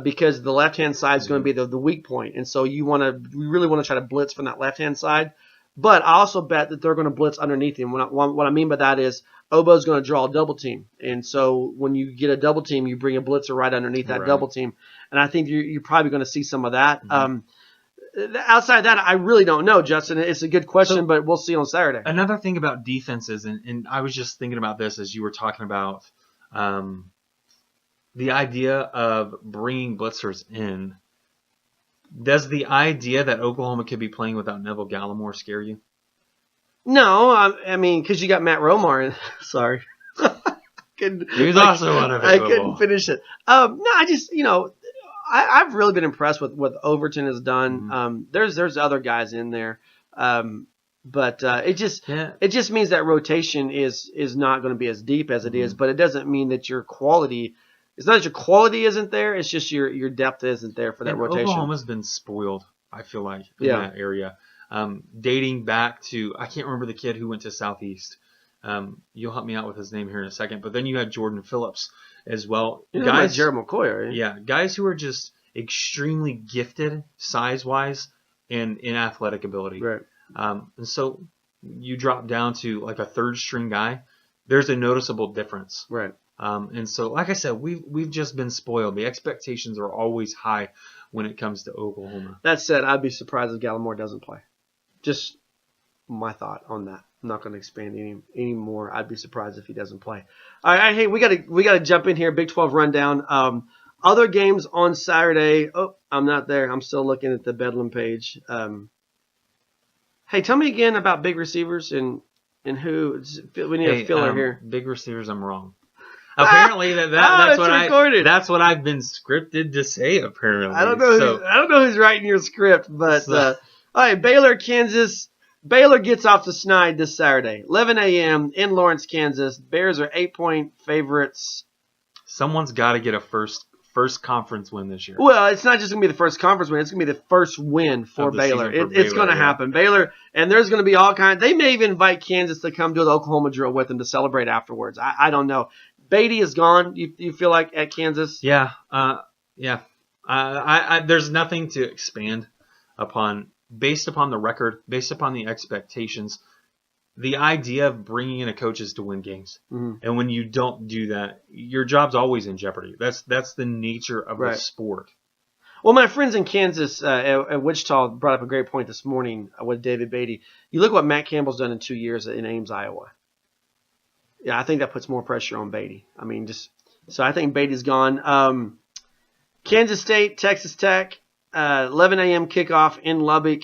because the left-hand side is going to be the weak point. And so we really want to try to blitz from that left-hand side. But I also bet that they're going to blitz underneath him. What I mean by that is Obo's going to draw a double team. And so when you get a double team, you bring a blitzer right underneath that double team. And I think you're probably going to see some of that. Outside of that, I really don't know, Justin. It's a good question, but we'll see on Saturday. Another thing about defenses, and I was just thinking about this as you were talking about the idea of bringing blitzers in. Does the idea that Oklahoma could be playing without Neville Gallimore scare you? No, I mean, because you got Matt Romar in. Sorry. He was also unavailable. I couldn't finish it. No, I just, I've really been impressed with what Overton has done. Mm-hmm. There's other guys in there, but it just means that rotation is not going to be as deep as it is. But it doesn't mean that your quality. It's not that your quality isn't there. It's just your depth isn't there for that rotation. Oklahoma's been spoiled, I feel like, in that area. Dating back to, I can't remember the kid who went to Southeast. You'll help me out with his name here in a second. But then you had Jordan Phillips as well. Guys, Jared McCoy, right? Yeah, guys who are just extremely gifted size-wise and in athletic ability. Right. And so you drop down to like a third-string guy, there's a noticeable difference. Right. And so, like I said, we've just been spoiled. The expectations are always high when it comes to Oklahoma. That said, I'd be surprised if Gallimore doesn't play. Just my thought on that. I'm not going to expand any more. I'd be surprised if he doesn't play. All right, hey, we got to jump in here. Big 12 rundown. Other games on Saturday. Oh, I'm not there. I'm still looking at the Bedlam page. Hey, tell me again about big receivers and who. We need a filler here. Big receivers, I'm wrong. Apparently that's what I've been scripted to say. Apparently, I don't know who's writing your script, but all right, Baylor, Kansas. Baylor gets off the snide this Saturday, 11 a.m. in Lawrence, Kansas. Bears are 8-point favorites. Someone's got to get a first conference win this year. Well, it's not just going to be the first conference win. It's going to be the first win for Baylor. It's going to happen. Baylor, and there's going to be all kinds. They may even invite Kansas to come do the Oklahoma drill with them to celebrate afterwards. I don't know. Beatty is gone. You feel like at Kansas? Yeah. There's nothing to expand upon based upon the record, based upon the expectations. The idea of bringing in a coach is to win games. Mm-hmm. And when you don't do that, your job's always in jeopardy. That's the nature of the sport. Well, my friends in Kansas at Wichita brought up a great point this morning with David Beatty. You look what Matt Campbell's done in 2 years in Ames, Iowa. Yeah, I think that puts more pressure on Beatty. I mean, so I think Beatty's gone. Kansas State, Texas Tech, 11 a.m. kickoff in Lubbock.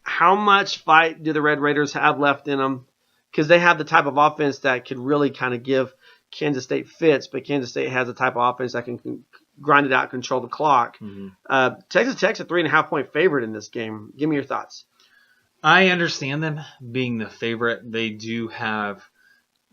How much fight do the Red Raiders have left in them? Because they have the type of offense that could really kind of give Kansas State fits, but Kansas State has the type of offense that can grind it out, control the clock. Mm-hmm. Texas Tech's a 3.5-point favorite in this game. Give me your thoughts. I understand them being the favorite. They do have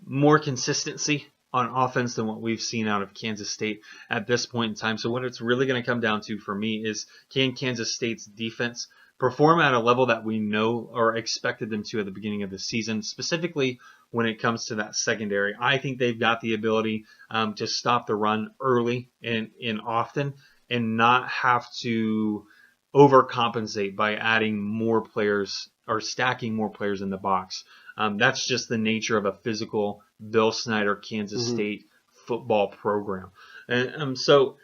more consistency on offense than what we've seen out of Kansas State at this point in time. So what it's really going to come down to for me is, can Kansas State's defense perform at a level that we know or expected them to at the beginning of the season, specifically when it comes to that secondary. I think they've got the ability to stop the run early and often and not have to overcompensate by adding more players or stacking more players in the box. That's just the nature of a physical Bill Snyder Kansas State football program. And so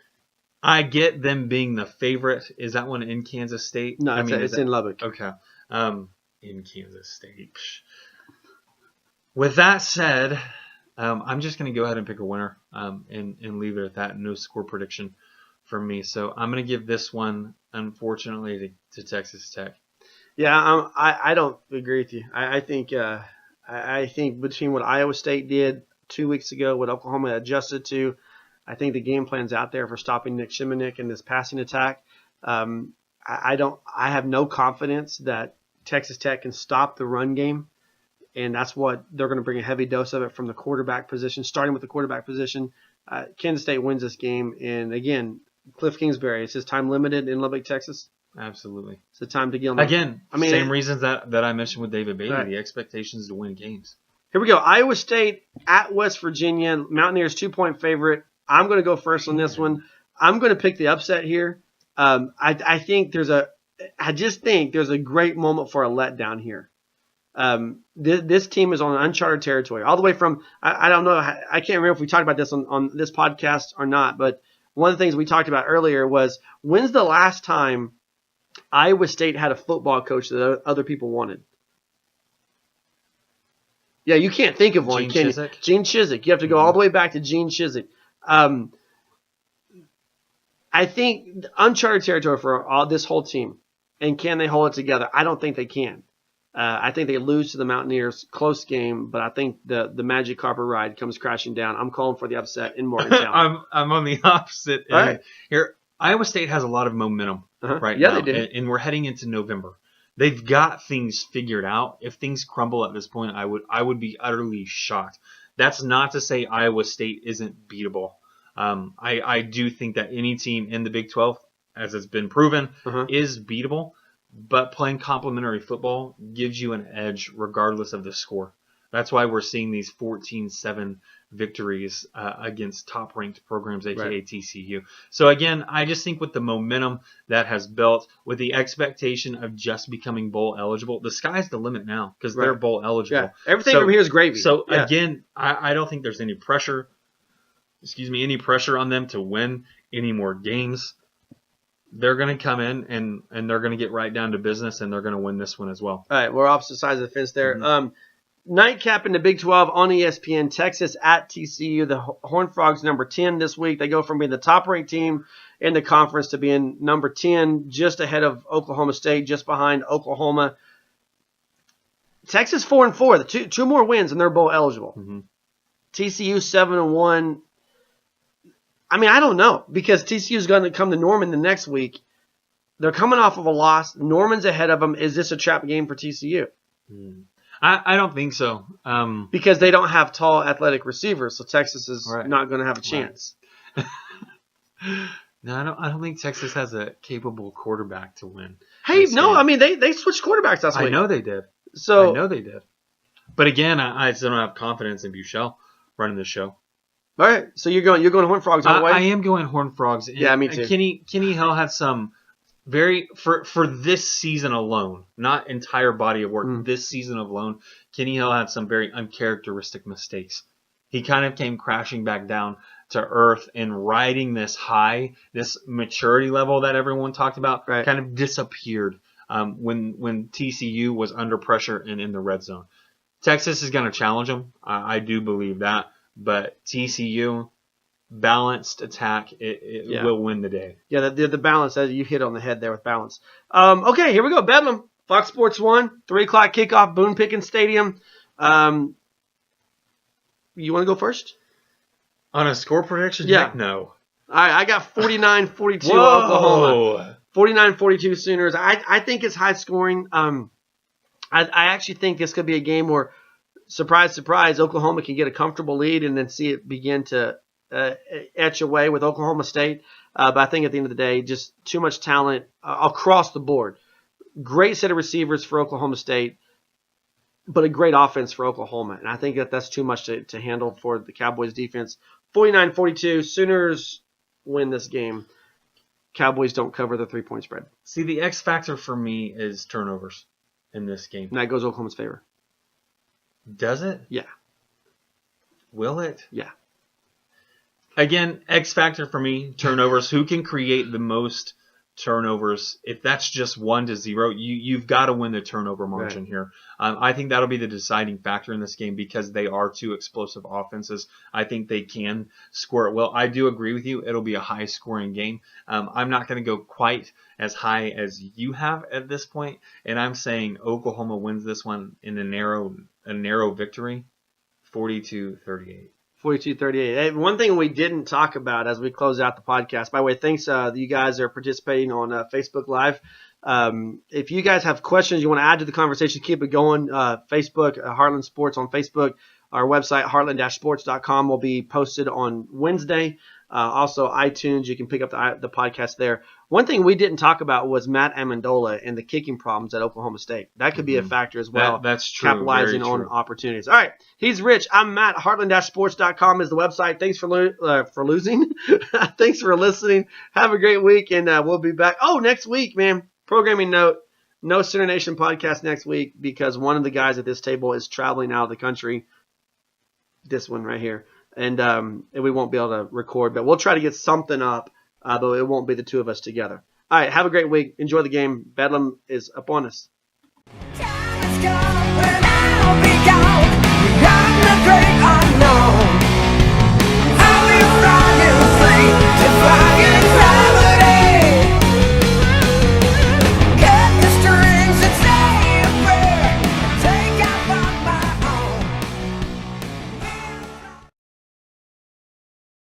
I get them being the favorite. Is that one in Kansas State? No, it's in Lubbock. Okay. In Kansas State. With that said, I'm just going to go ahead and pick a winner and leave it at that. No score prediction for me. So I'm going to give this one, unfortunately, to Texas Tech. Yeah, I don't agree with you. I think between what Iowa State did 2 weeks ago, what Oklahoma adjusted to, I think the game plan's out there for stopping Nick Shimonik in this passing attack. I have no confidence that Texas Tech can stop the run game, and that's what they're going to bring a heavy dose of it from the quarterback position, starting with the quarterback position. Kansas State wins this game, and again, Cliff Kingsbury, is his time limited in Lubbock, Texas? Absolutely. It's the time to get him. Again, same reasons that I mentioned with David Bailey, the expectations to win games. Here we go. Iowa State at West Virginia. Mountaineers 2-point favorite. I'm going to go first on this one. I'm going to pick the upset here. I just think there's a great moment for a letdown here. This team is on uncharted territory, all the way from I don't know. I can't remember if we talked about this on this podcast or not, but one of the things we talked about earlier was, when's the last time Iowa State had a football coach that other people wanted? Yeah, you can't think of one, can you? Gene Chizik. You have to go all the way back to Gene Chizik. I think uncharted territory for this whole team. And can they hold it together? I don't think they can. I think they lose to the Mountaineers, close game, but I think the magic carpet ride comes crashing down. I'm calling for the upset in Morgantown. I'm on the opposite end. Right. Here, Iowa State has a lot of momentum right now. Yeah, they do. And we're heading into November. They've got things figured out. If things crumble at this point, I would be utterly shocked. That's not to say Iowa State isn't beatable. I do think that any team in the Big 12, as it's been proven, is beatable. But playing complementary football gives you an edge regardless of the score. That's why we're seeing these 14-7 victories against top-ranked programs, a.k.a. TCU. So, again, I just think with the momentum that has built, with the expectation of just becoming bowl eligible, the sky's the limit now because they're bowl eligible. Yeah. Everything from here is gravy. So, again, I don't think there's any pressure on them to win any more games. They're going to come in and they're going to get right down to business, and they're going to win this one as well. All right, we're opposite sides of the fence there. Nightcap in the Big 12 on ESPN, Texas at TCU. The Horned Frogs number 10 this week. They go from being the top-ranked team in the conference to being number 10, just ahead of Oklahoma State, just behind Oklahoma. Texas 4-4, the two more wins, and they're bowl eligible. TCU 7-1. I mean, I don't know, because TCU is going to come to Norman the next week. They're coming off of a loss. Norman's ahead of them. Is this a trap game for TCU? I don't think so. Because they don't have tall, athletic receivers, so Texas is Right. not going to have a chance. No, I don't think Texas has a capable quarterback to win. Hey, this no, game. I mean they switched quarterbacks last week. I know they did. So I know they did. But again, I still don't have confidence in Buechele running the show. all right, so you're going Horned Frogs all the way. I am going Horned Frogs. And, Yeah, me too. Kenny Hill had some for this season alone, not entire body of work. This season alone, Kenny Hill had some very uncharacteristic mistakes. He kind of came crashing back down to earth and riding this high, this maturity level that everyone talked about, Right. kind of disappeared when TCU was under pressure and in the red zone. Texas is going to challenge them. I do believe that. But TCU, balanced attack, it will win the day. Yeah, the balance, you hit on the head there with balance. Okay, here we go. Bedlam, Fox Sports 1, 3 o'clock kickoff, Boone Pickens Stadium. You want to go first? On a score prediction? Yeah. Heck no. All right, I got 49-42 Whoa. Oklahoma. 49-42 Sooners. I think it's high scoring. I actually think this could be a game where, surprise, surprise, Oklahoma can get a comfortable lead and then see it begin to etch away with Oklahoma State. But I think at the end of the day, just too much talent across the board. Great set of receivers for Oklahoma State, but a great offense for Oklahoma. And I think that's too much to handle for the Cowboys defense. 49-42, Sooners win this game. Cowboys don't cover the 3-point spread. See, the X factor for me is turnovers in this game. And that goes Oklahoma's favor. Does it? Yeah. Will it? Yeah. Again, X factor for me, turnovers. Who can create the most turnovers? If that's just 1-0, you've got to win the turnover margin here. I think that'll be the deciding factor in this game because they are two explosive offenses. I think they can score it well. I do agree with you. It'll be a high-scoring game. I'm not going to go quite as high as you have at this point, and I'm saying Oklahoma wins this one in a narrow victory, 42-38. 42-38. One thing we didn't talk about as we close out the podcast, by the way, thanks you guys are participating on Facebook Live. If you guys have questions you want to add to the conversation, keep it going. Facebook, Heartland Sports on Facebook. Our website, heartland-sports.com, will be posted on Wednesday. Also, iTunes, you can pick up the podcast there. One thing we didn't talk about was Matt Amendola and the kicking problems at Oklahoma State. That could be a factor as well. That's true. Capitalizing on opportunities. All right. He's Rich. I'm Matt. Heartland-sports.com is the website. Thanks for losing. Thanks for listening. Have a great week, and we'll be back. Oh, next week, man. Programming note. No Sooner Nation podcast next week because one of the guys at this table is traveling out of the country. This one right here. And we won't be able to record, but we'll try to get something up, but it won't be the two of us together. All right, have a great week. Enjoy the game. Bedlam is upon us. Time has come when I'll be gone. I'm the great unknown.